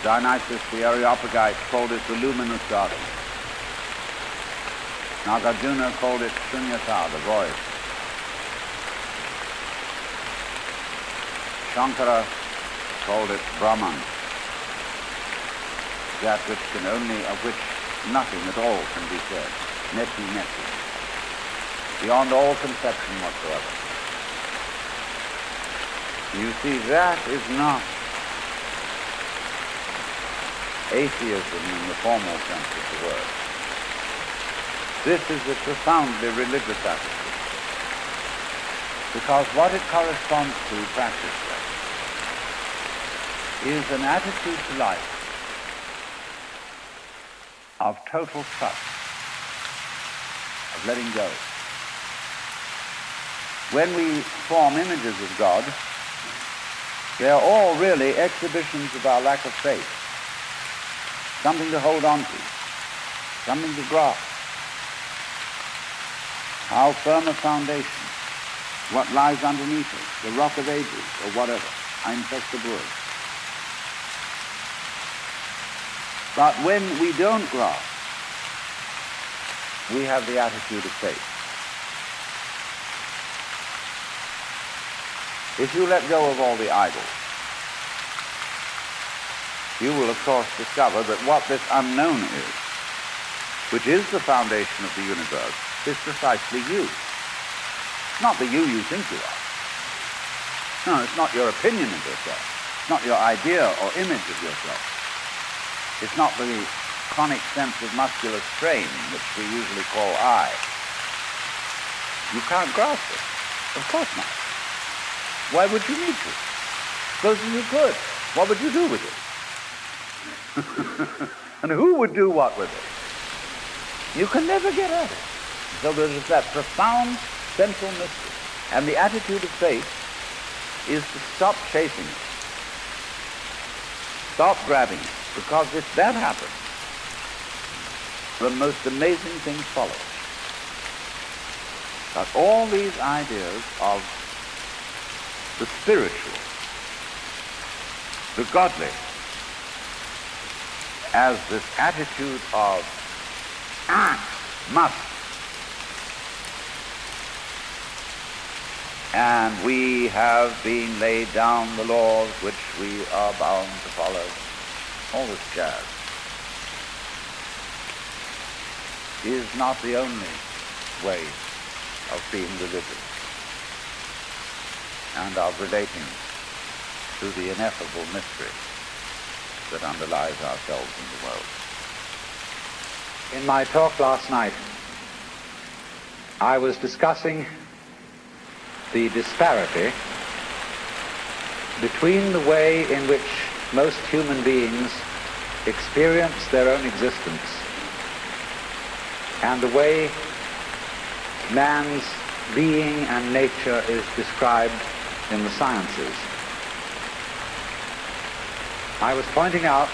Dionysius the Areopagite called it the luminous darkness. Nagarjuna called it Shunyata, the void. Shankara called it Brahman, that which can only, of which nothing at all can be said, neti neti, beyond all conception whatsoever. You see, that is not atheism in the formal sense of the word. This is a profoundly religious attitude, because what it corresponds to practically is an attitude to life of total trust, of letting go. When we form images of God, they are all really exhibitions of our lack of faith, something to hold on to, something to grasp. How firm a foundation, what lies underneath it, the rock of ages, or whatever, ein fester Burg. But when we don't grasp, we have the attitude of faith. If you let go of all the idols, you will of course discover that what this unknown is, which is the foundation of the universe, is precisely you. Not the you think you are. No, it's not your opinion of yourself. It's not your idea or image of yourself. It's not the chronic sense of muscular strain, which we usually call I. You can't grasp it. Of course not. Why would you need to? Supposing you could, what would you do with it? And who would do what with it? You can never get at it. So there is that profound central mystery. And the attitude of faith is to stop chasing it. Stop grabbing it. Because if that happens, the most amazing things follow. But all these ideas of the spiritual, the godly, as this attitude of must, and we have been laid down the laws which we are bound to follow, all this jazz, is not the only way of being religious and of relating to the ineffable mystery that underlies ourselves in the world. In my talk last night, I was discussing the disparity between the way in which most human beings experience their own existence and the way man's being and nature is described in the sciences. I was pointing out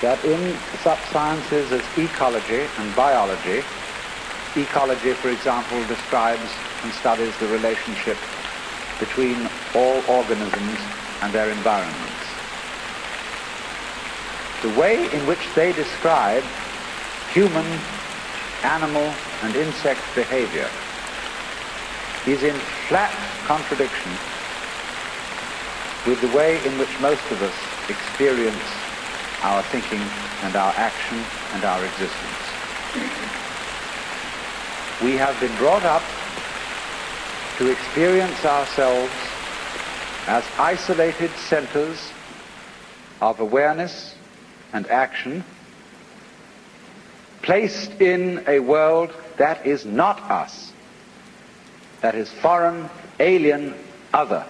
that in such sciences as ecology and biology, ecology, for example, describes and studies the relationship between all organisms and their environments. The way in which they describe human, animal, and insect behavior is in flat contradiction with the way in which most of us experience our thinking and our action and our existence. We have been brought up to experience ourselves as isolated centers of awareness and action, placed in a world that is not us, that is foreign, alien, other,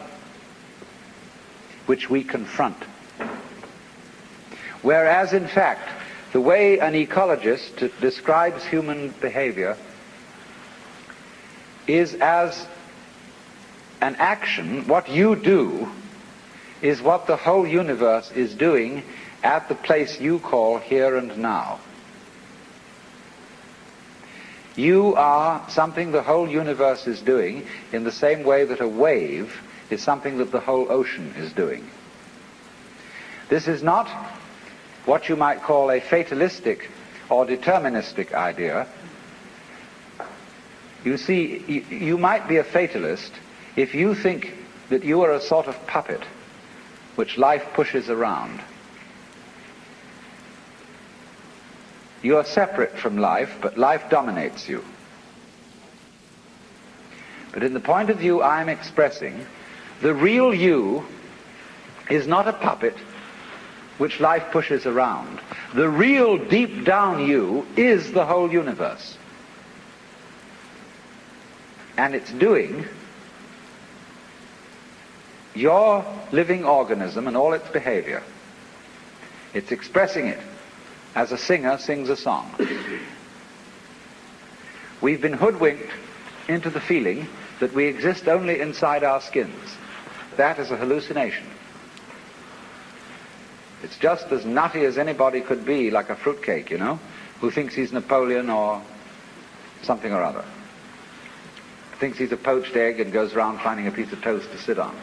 which we confront. Whereas, in fact, the way an ecologist describes human behavior is as an action. What you do is what the whole universe is doing at the place you call here and now. You are something the whole universe is doing in the same way that a wave is something that the whole ocean is doing. This is not what you might call a fatalistic or deterministic idea. You see, you might be a fatalist if you think that you are a sort of puppet which life pushes around. You are separate from life, but life dominates you. But in the point of view I'm expressing, the real you is not a puppet which life pushes around. The real deep down you is the whole universe. And it's doing your living organism and all its behavior. It's expressing it as a singer sings a song. We've been hoodwinked into the feeling that we exist only inside our skins. That is a hallucination. It's just as nutty as anybody could be, like a fruitcake, you know, who thinks he's Napoleon or something or other. Thinks he's a poached egg and goes around finding a piece of toast to sit on.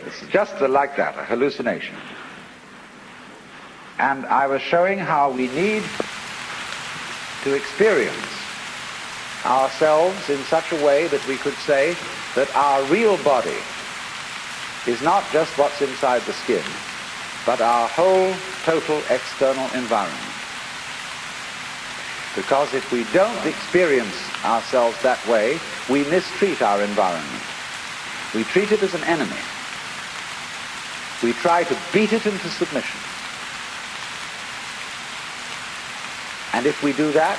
It's just like that, a hallucination. And I was showing how we need to experience ourselves in such a way that we could say that our real body is not just what's inside the skin, but our whole total external environment. Because if we don't experience ourselves that way, we mistreat our environment. We treat it as an enemy. We try to beat it into submission. And if we do that,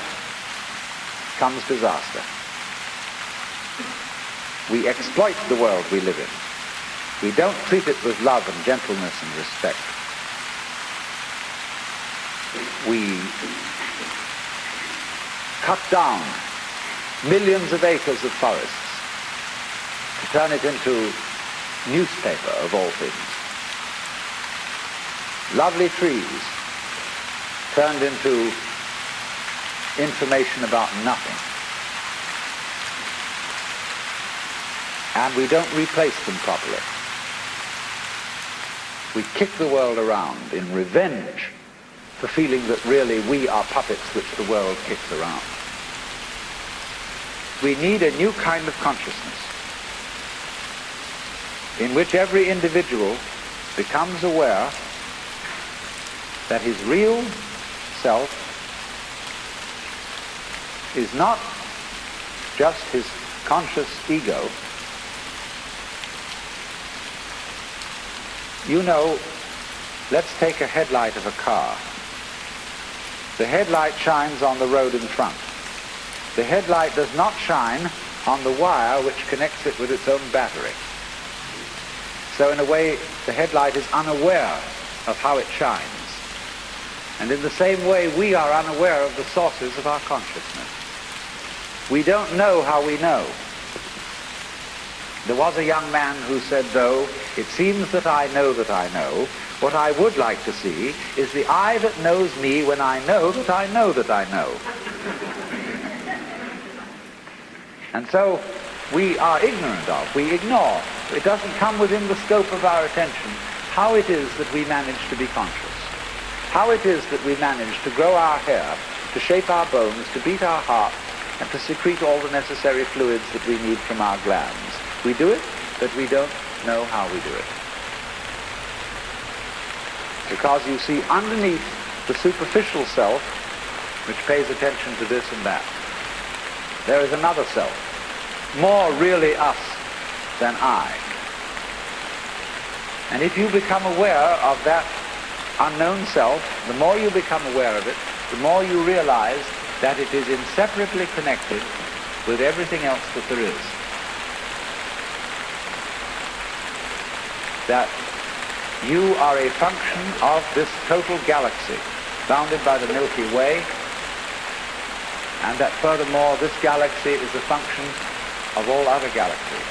comes disaster. We exploit the world we live in. We don't treat it with love and gentleness and respect. We cut down millions of acres of forests to turn it into newspaper of all things. Lovely trees turned into information about nothing. And we don't replace them properly. We kick the world around in revenge for feeling that really we are puppets which the world kicks around. We need a new kind of consciousness in which every individual becomes aware that his real self is not just his conscious ego. You know, let's take a headlight of a car. The headlight shines on the road in front. The headlight does not shine on the wire which connects it with its own battery. So in a way, the headlight is unaware of how it shines. And in the same way, we are unaware of the sources of our consciousness. We don't know how we know. There was a young man who said, though, it seems that I know that I know. What I would like to see is the eye that knows me when I know that I know that I know. And so we are ignorant of, we ignore. It doesn't come within the scope of our attention how it is that we manage to be conscious. How it is that we manage to grow our hair, to shape our bones, to beat our heart, and to secrete all the necessary fluids that we need from our glands. We do it, but we don't know how we do it. Because you see, underneath the superficial self, which pays attention to this and that, there is another self, more really us than I. And if you become aware of that unknown self, the more you become aware of it, the more you realize that it is inseparably connected with everything else that there is. That you are a function of this total galaxy, bounded by the Milky Way, and that furthermore this galaxy is a function of all other galaxies.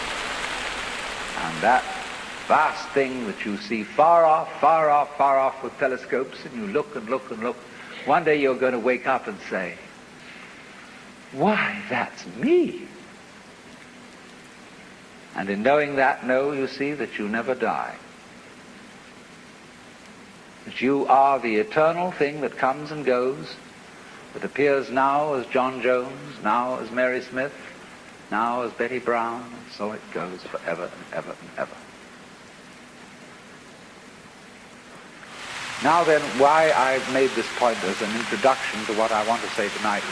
And that vast thing that you see far off, far off, far off with telescopes, and you look and look and look, one day you're going to wake up and say, why, that's me. And in knowing that, you see that you never die. That you are the eternal thing that comes and goes, that appears now as John Jones, now as Mary Smith, now as Betty Brown, and so it goes forever and ever and ever. Now then, why I've made this point as an introduction to what I want to say tonight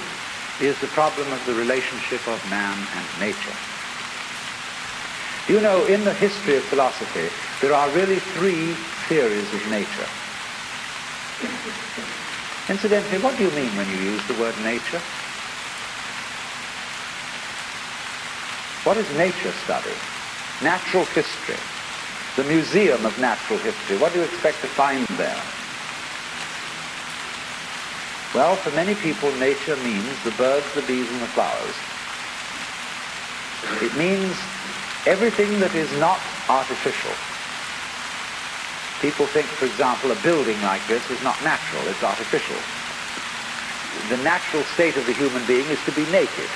is the problem of the relationship of man and nature. You know, in the history of philosophy, there are really three theories of nature. Incidentally, what do you mean when you use the word nature? What is nature study? Natural history. The Museum of Natural History. What do you expect to find there? Well, for many people, nature means the birds, the bees, and the flowers. It means everything that is not artificial. People think, for example, a building like this is not natural, it's artificial. The natural state of the human being is to be naked,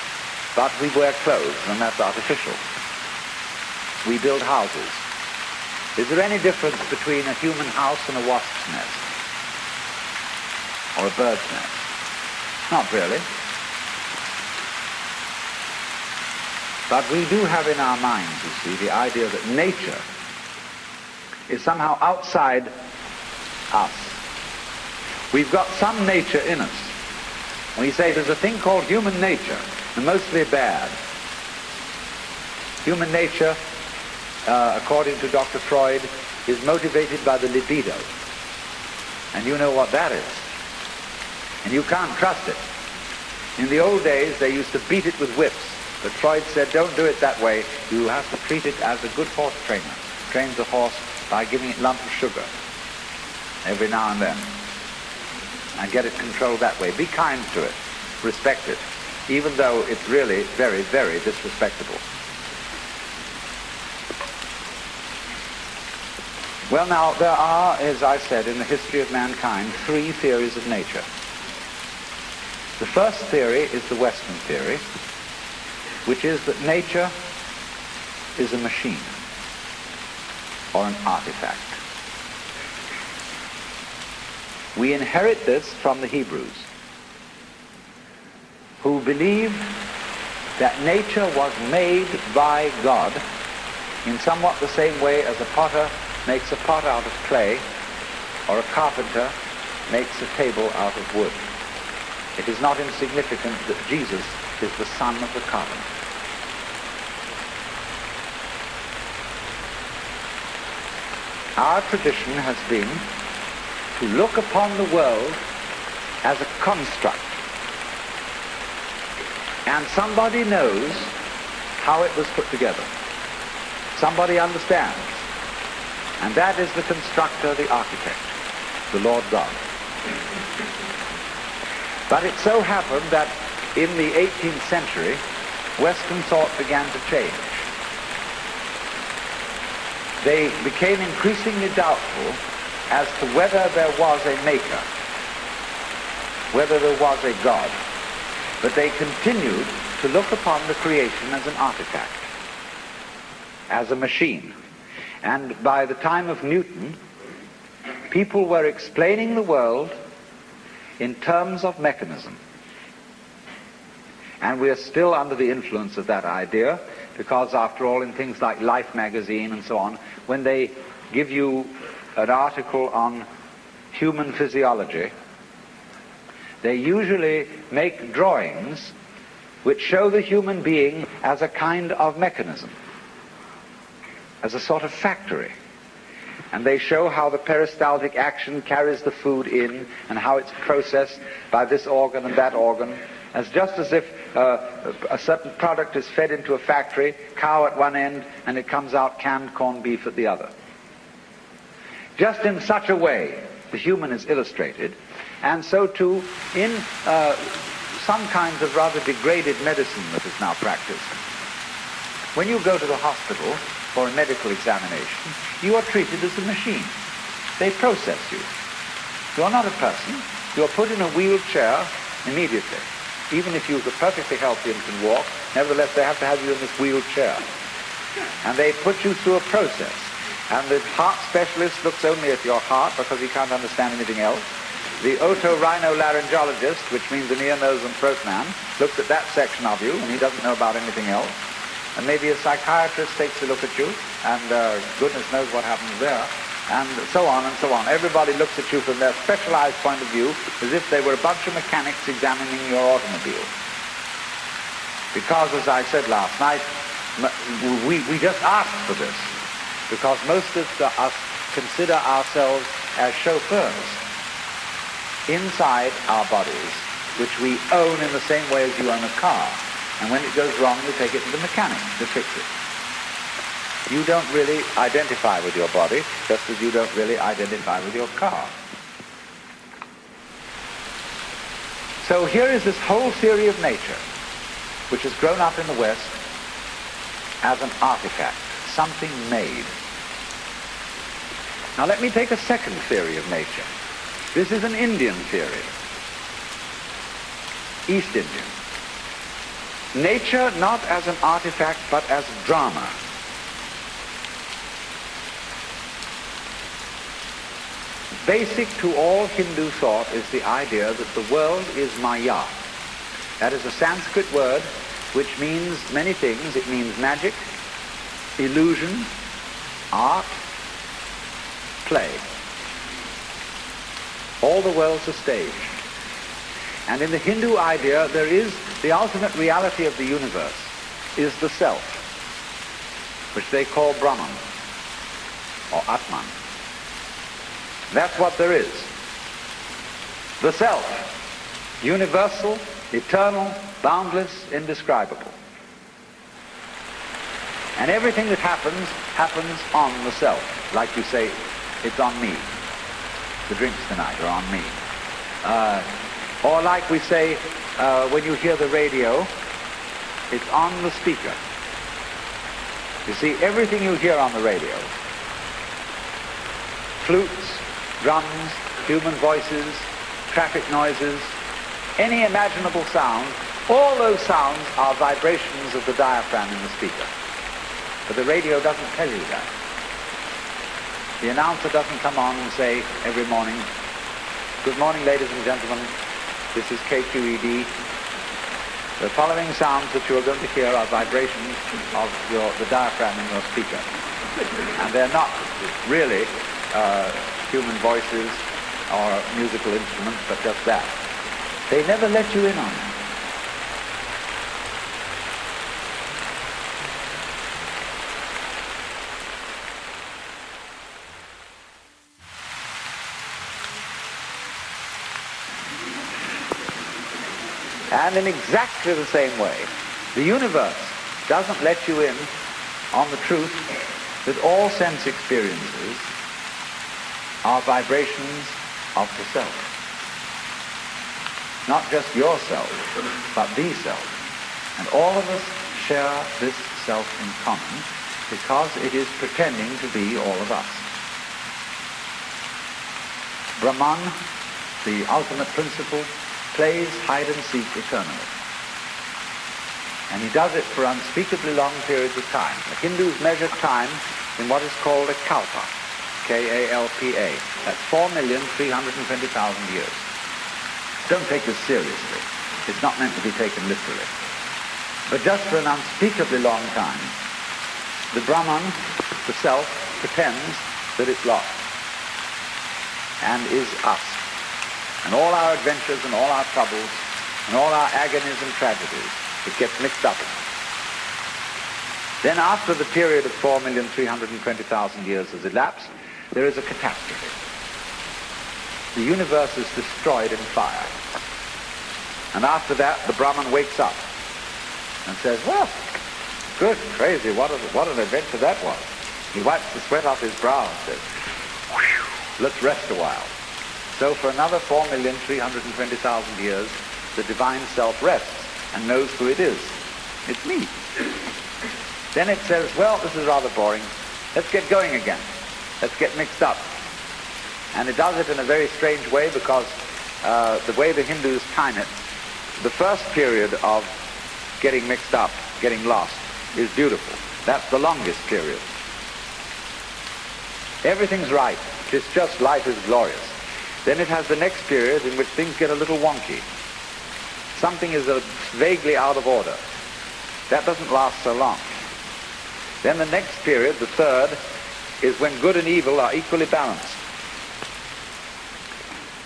but we wear clothes, and that's artificial. We build houses. Is there any difference between a human house and a wasp's nest? or a bird's nest. Not really. But we do have in our minds, you see, the idea that nature is somehow outside us. We've got some nature in us. We say there's a thing called human nature, and mostly bad. Human nature, according to Dr. Freud, is motivated by the libido. And you know what that is. And you can't trust it. In the old days, they used to beat it with whips. But Freud said, don't do it that way. You have to treat it as a good horse trainer trains a horse by giving it a lump of sugar every now and then. And get it controlled that way. Be kind to it. Respect it. Even though it's really very, very disrespectable. Well, now, there are, as I said, in the history of mankind, 3 theories of nature. The first theory is the Western theory, which is that nature is a machine or an artifact. We inherit this from the Hebrews, who believed that nature was made by God in somewhat the same way as a potter makes a pot out of clay, or a carpenter makes a table out of wood. It is not insignificant that Jesus is the son of the carpenter. Our tradition has been to look upon the world as a construct. And somebody knows how it was put together. Somebody understands. And that is the constructor, the architect, the Lord God. But it so happened that in the 18th century, Western thought began to change. They became increasingly doubtful as to whether there was a maker, whether there was a God. But they continued to look upon the creation as an artifact, as a machine. And by the time of Newton, people were explaining the world in terms of mechanism. And we are still under the influence of that idea, because after all, in things like Life magazine and so on, when they give you an article on human physiology, they usually make drawings which show the human being as a kind of mechanism, as a sort of factory. And they show how the peristaltic action carries the food in, and how it's processed by this organ and that organ, as just as if a certain product is fed into a factory, cow at one end, and it comes out canned corned beef at the other. Just in such a way, the human is illustrated, and so too in some kinds of rather degraded medicine that is now practiced. When you go to the hospital for a medical examination, you are treated as a machine. They process you. You are not a person. You are put in a wheelchair immediately. Even if you're perfectly healthy and can walk, nevertheless they have to have you in this wheelchair. And they put you through a process. And the heart specialist looks only at your heart because he can't understand anything else. The otorhinolaryngologist, which means an ear, nose, and throat man, looks at that section of you, and he doesn't know about anything else. And maybe a psychiatrist takes a look at you, and goodness knows what happens there, and so on and so on. Everybody looks at you from their specialized point of view as if they were a bunch of mechanics examining your automobile. Because, as I said last night, we just ask for this, because most of us consider ourselves as chauffeurs inside our bodies, which we own in the same way as you own a car. And when it goes wrong, you take it to the mechanic to fix it. You don't really identify with your body, just as you don't really identify with your car. So here is this whole theory of nature, which has grown up in the West as an artifact, something made. Now let me take a second theory of nature. This is an Indian theory, East Indian. Nature not as an artifact, but as drama. basic to all Hindu thought is the idea that the world is Maya. That is a Sanskrit word which means many things. It means magic, illusion, art, play. All the world's a stage. And in the Hindu idea, there is the ultimate reality of the universe is the self, which they call Brahman or Atman. That's what there is. The self, universal, eternal, boundless, indescribable. And everything that happens on the self. Like you say, it's on me. The drinks tonight are on me. Or like we say, when you hear the radio, it's on the speaker. You see, everything you hear on the radio, flutes, drums, human voices, traffic noises, any imaginable sound, all those sounds are vibrations of the diaphragm in the speaker. But the radio doesn't tell you that. The announcer doesn't come on and say every morning, "Good morning, ladies and gentlemen, this is KQED. The following sounds that you are going to hear are vibrations of the diaphragm in your speaker." And they're not really human voices or musical instruments, but just that. They never let you in on it. And in exactly the same way, the universe doesn't let you in on the truth that all sense experiences are vibrations of the self. Not just yourself, but the self. And all of us share this self in common because it is pretending to be all of us. Brahman, the ultimate principle, plays hide and seek eternally. And he does it for unspeakably long periods of time. The Hindus measure time in what is called a kalpa, K-A-L-P-A. That's 4,320,000 years. Don't take this seriously. It's not meant to be taken literally. But just for an unspeakably long time, the Brahman, the self, pretends that it's lost and is us. And all our adventures and all our troubles and all our agonies and tragedies, it gets mixed up. Then after the period of 4,320,000 years has elapsed, there is a catastrophe. The universe is destroyed in fire. And after that, the Brahman wakes up and says, "Well, good, crazy, what an adventure that was." He wipes the sweat off his brow and says, "Whew, let's rest a while." So for another 4,320,000 years, the divine self rests and knows who it is. It's me. Then it says, "Well, this is rather boring. Let's get going again. Let's get mixed up." And it does it in a very strange way because the way the Hindus time it, the first period of getting mixed up, getting lost, is beautiful. That's the longest period. Everything's right. It's just life is glorious. Then it has the next period in which things get a little wonky. Something is vaguely out of order. That doesn't last so long. Then the next period, the third, is when good and evil are equally balanced.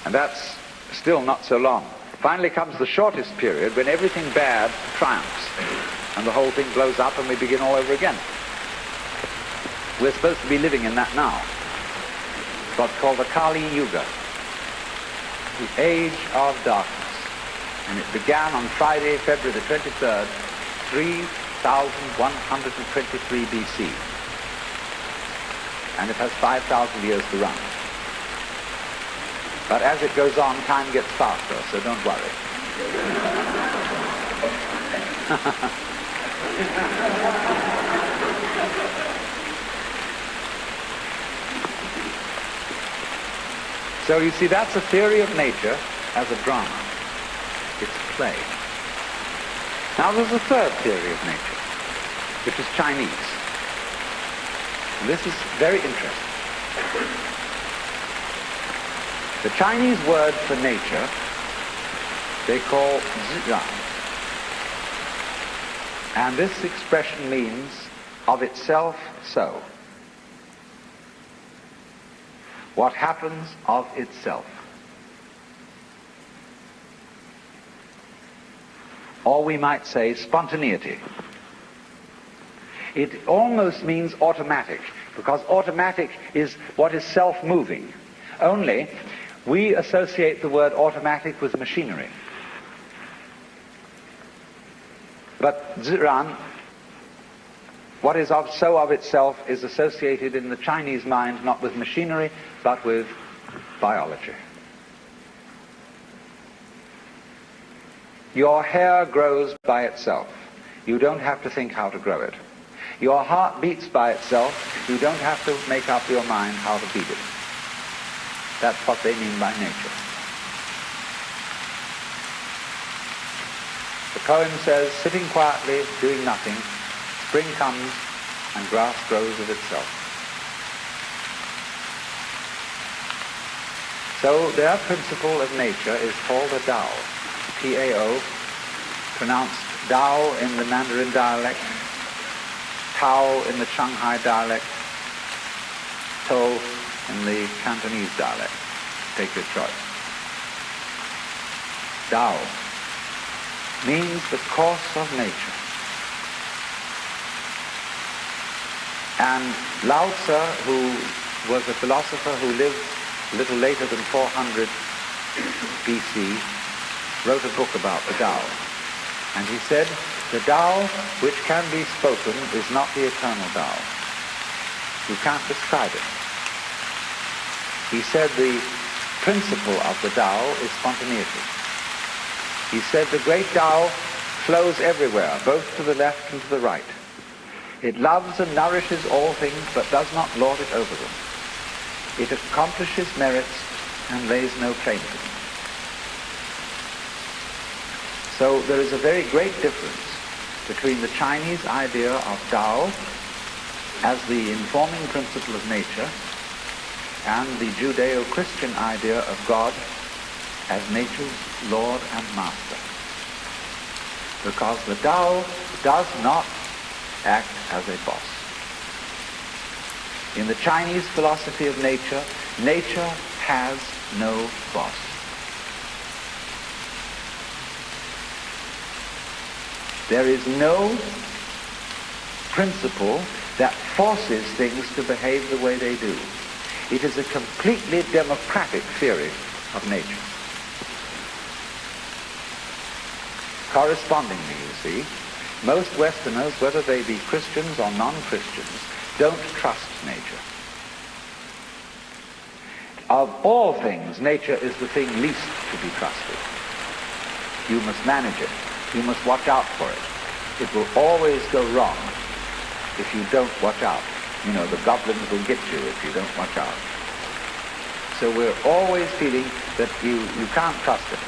And that's still not so long. Finally comes the shortest period when everything bad triumphs and the whole thing blows up and we begin all over again. We're supposed to be living in that now. It's what's called the Kali Yuga, the age of darkness. And it began on Friday, February the 23rd, 3123 BC. And it has 5,000 years to run. But as it goes on, time gets faster, so don't worry. So you see, that's a theory of nature as a drama. It's play. Now there's a third theory of nature, which is Chinese. And this is very interesting. The Chinese word for nature they call zhiran. And this expression means of itself so. What happens of itself. Or we might say spontaneity. It almost means automatic, because automatic is what is self-moving. Only we associate the word automatic with machinery. But zhiran, what is so of itself, is associated in the Chinese mind not with machinery, but with biology. Your hair grows by itself. You don't have to think how to grow it. Your heart beats by itself. You don't have to make up your mind how to beat it. That's what they mean by nature. The poem says, sitting quietly, doing nothing, spring comes and grass grows of itself. So their principle of nature is called a Tao. T-A-O, pronounced Dao in the Mandarin dialect, Tao in the Shanghai dialect, To in the Cantonese dialect. Take your choice. Tao means the course of nature. And Lao Tzu, who was a philosopher who lived a little later than 400 BC, wrote a book about the Tao. And he said, the Tao which can be spoken is not the eternal Tao. You can't describe it. He said the principle of the Tao is spontaneity. He said the great Tao flows everywhere, both to the left and to the right. It loves and nourishes all things, but does not lord it over them. It accomplishes merits and lays no claim to them. So there is a very great difference between the Chinese idea of Tao as the informing principle of nature and the Judeo-Christian idea of God as nature's Lord and Master. Because the Tao does not act as a boss. In the Chinese philosophy of nature, nature has no boss. There is no principle that forces things to behave the way they do. It is a completely democratic theory of nature. Correspondingly, you see, most Westerners, whether they be Christians or non-Christians, don't trust nature. Of all things, nature is the thing least to be trusted. You must manage it. You must watch out for it. It will always go wrong if you don't watch out. You know, the goblins will get you if you don't watch out. So we're always feeling that you can't trust it.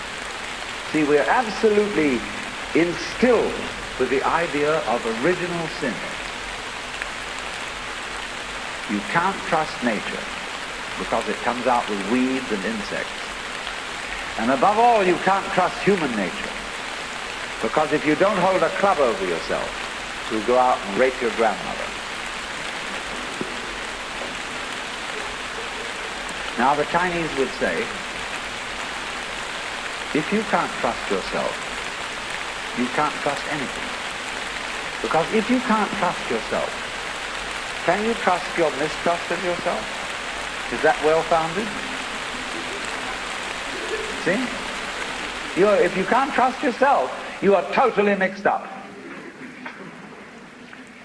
See, we're absolutely instilled with the idea of original sin. You can't trust nature because it comes out with weeds and insects. And above all, you can't trust human nature. Because if you don't hold a club over yourself, you'll go out and rape your grandmother. Now the Chinese would say, if you can't trust yourself, you can't trust anything. Because if you can't trust yourself, can you trust your mistrust of yourself? Is that well-founded? See? If you can't trust yourself, you are totally mixed up.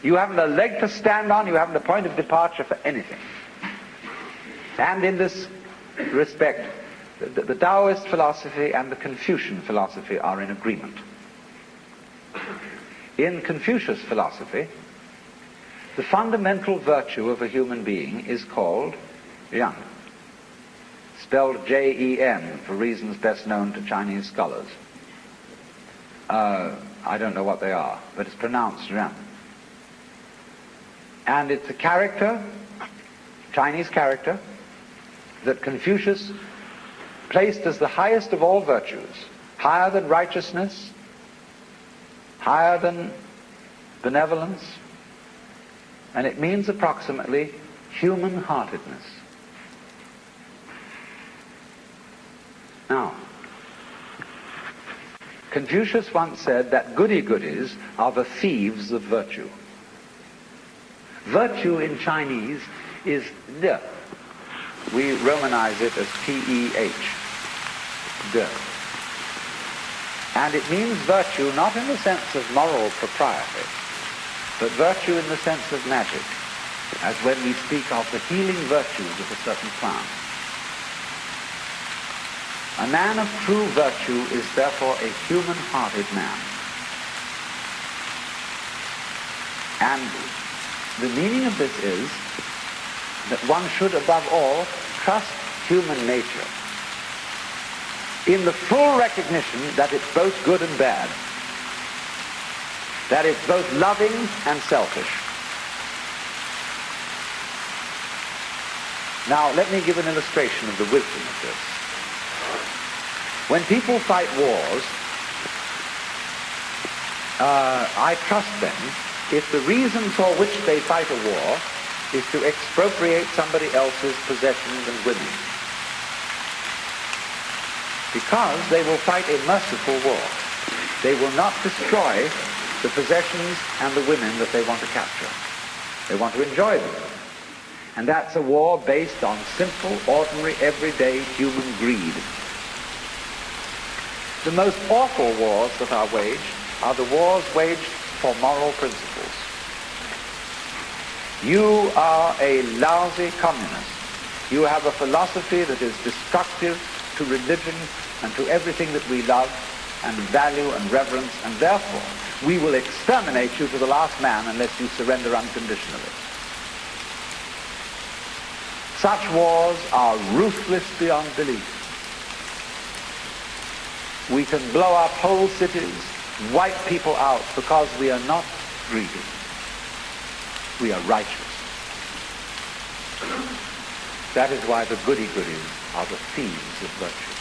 You haven't a leg to stand on, you haven't a point of departure for anything. And in this respect, the Taoist philosophy and the Confucian philosophy are in agreement. In Confucius philosophy, the fundamental virtue of a human being is called Ren, spelled J-E-N for reasons best known to Chinese scholars. I don't know what they are, but it's pronounced Ren. And it's a character, Chinese character, that Confucius placed as the highest of all virtues, higher than righteousness, higher than benevolence, and it means approximately human-heartedness. Now, Confucius once said that goody-goodies are the thieves of virtue. Virtue in Chinese is de. We Romanize it as T-E-H, de. And it means virtue not in the sense of moral propriety, but virtue in the sense of magic, as when we speak of the healing virtues of a certain plant. A man of true virtue is therefore a human-hearted man. And the meaning of this is that one should above all trust human nature in the full recognition that it's both good and bad, that it's both loving and selfish. Now, let me give an illustration of the wisdom of this. When people fight wars, I trust them if the reason for which they fight a war is to expropriate somebody else's possessions and women. Because they will fight a merciful war. They will not destroy the possessions and the women that they want to capture. They want to enjoy them. And that's a war based on simple, ordinary, everyday human greed. The most awful wars that are waged are the wars waged for moral principles. You are a lousy communist. You have a philosophy that is destructive to religion and to everything that we love and value and reverence, and therefore we will exterminate you to the last man unless you surrender unconditionally. Such wars are ruthless beyond belief. We can blow up whole cities, wipe people out, because we are not greedy. We are righteous. That is why the goody-goodies are the thieves of virtue.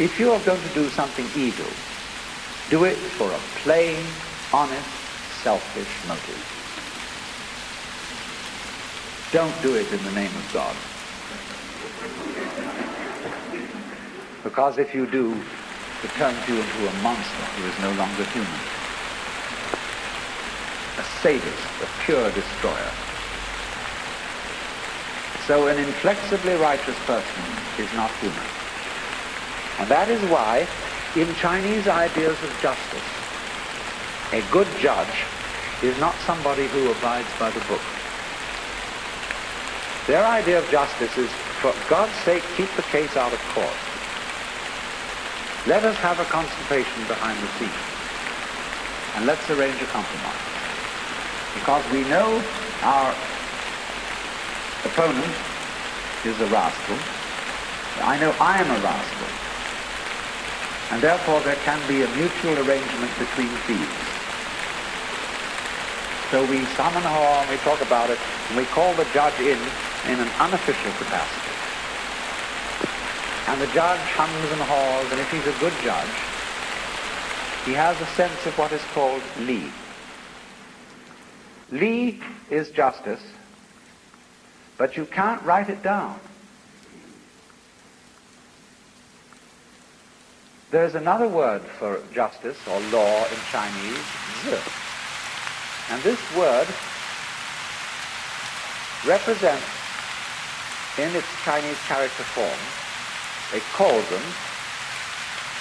If you are going to do something evil, do it for a plain, honest, selfish motive. Don't do it in the name of God. Because if you do, it turns you into a monster who is no longer human. A sadist, a pure destroyer. So an inflexibly righteous person is not human. And that is why, in Chinese ideas of justice, a good judge is not somebody who abides by the book. Their idea of justice is, for God's sake, keep the case out of court. Let us have a consultation behind the scenes, and let's arrange a compromise. Because we know our opponent is a rascal. I know I am a rascal. And therefore there can be a mutual arrangement between thieves. So we summon her, and we talk about it, and we call the judge in an unofficial capacity. And the judge hums and haws, and if he's a good judge, he has a sense of what is called li. Li is justice, but you can't write it down. There's another word for justice or law in Chinese, zi. And this word represents, in its Chinese character form, a cauldron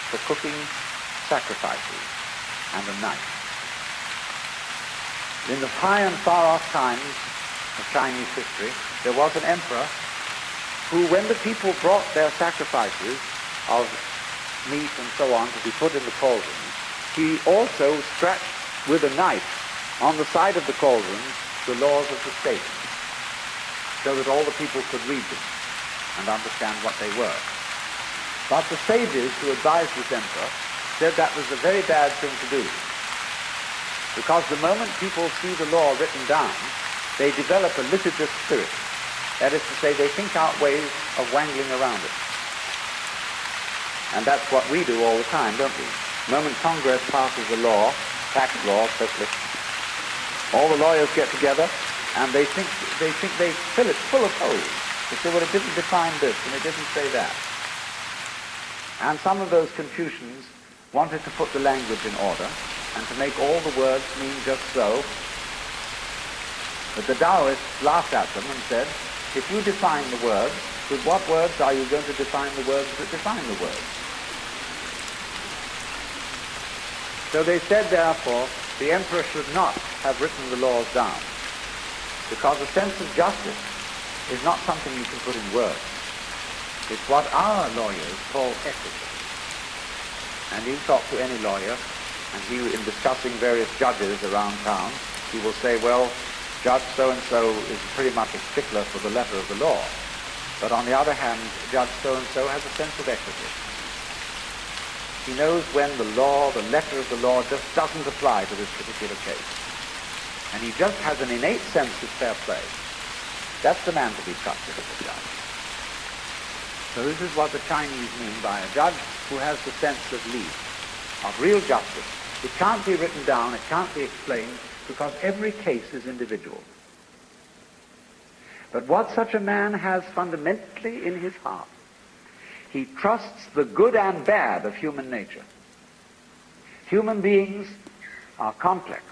for cooking sacrifices and a knife. In the high and far-off times of Chinese history, there was an emperor who, when the people brought their sacrifices of meat and so on to be put in the cauldron, he also scratched with a knife on the side of the cauldron the laws of the state, so that all the people could read them and understand what they were. But the sages who advised this emperor said that was a very bad thing to do, because the moment people see the law written down, they develop a litigious spirit, That is to say, they think out ways of wangling around it. And that's what we do all the time, don't we? The moment Congress passes a law, tax law especially, all the lawyers get together and they think they fill it full of holes. They say, well, it didn't define this and it didn't say that. And some of those Confucians wanted to put the language in order and to make all the words mean just so. But the Taoists laughed at them and said, if you define the words, with what words are you going to define the words that define the words? So they said, therefore, the emperor should not have written the laws down, because a sense of justice is not something you can put in words. It's what our lawyers call equity. And you talk to any lawyer, and he, in discussing various judges around town, he will say, well, Judge so-and-so is pretty much a stickler for the letter of the law. But on the other hand, Judge so-and-so has a sense of equity. He knows when the law, the letter of the law, just doesn't apply to this particular case. And he just has an innate sense of fair play. That's the man to be trusted as a judge. So this is what the Chinese mean by a judge who has the sense of li, of real justice. It can't be written down, it can't be explained, because every case is individual. But what such a man has fundamentally in his heart, he trusts the good and bad of human nature. Human beings are complex.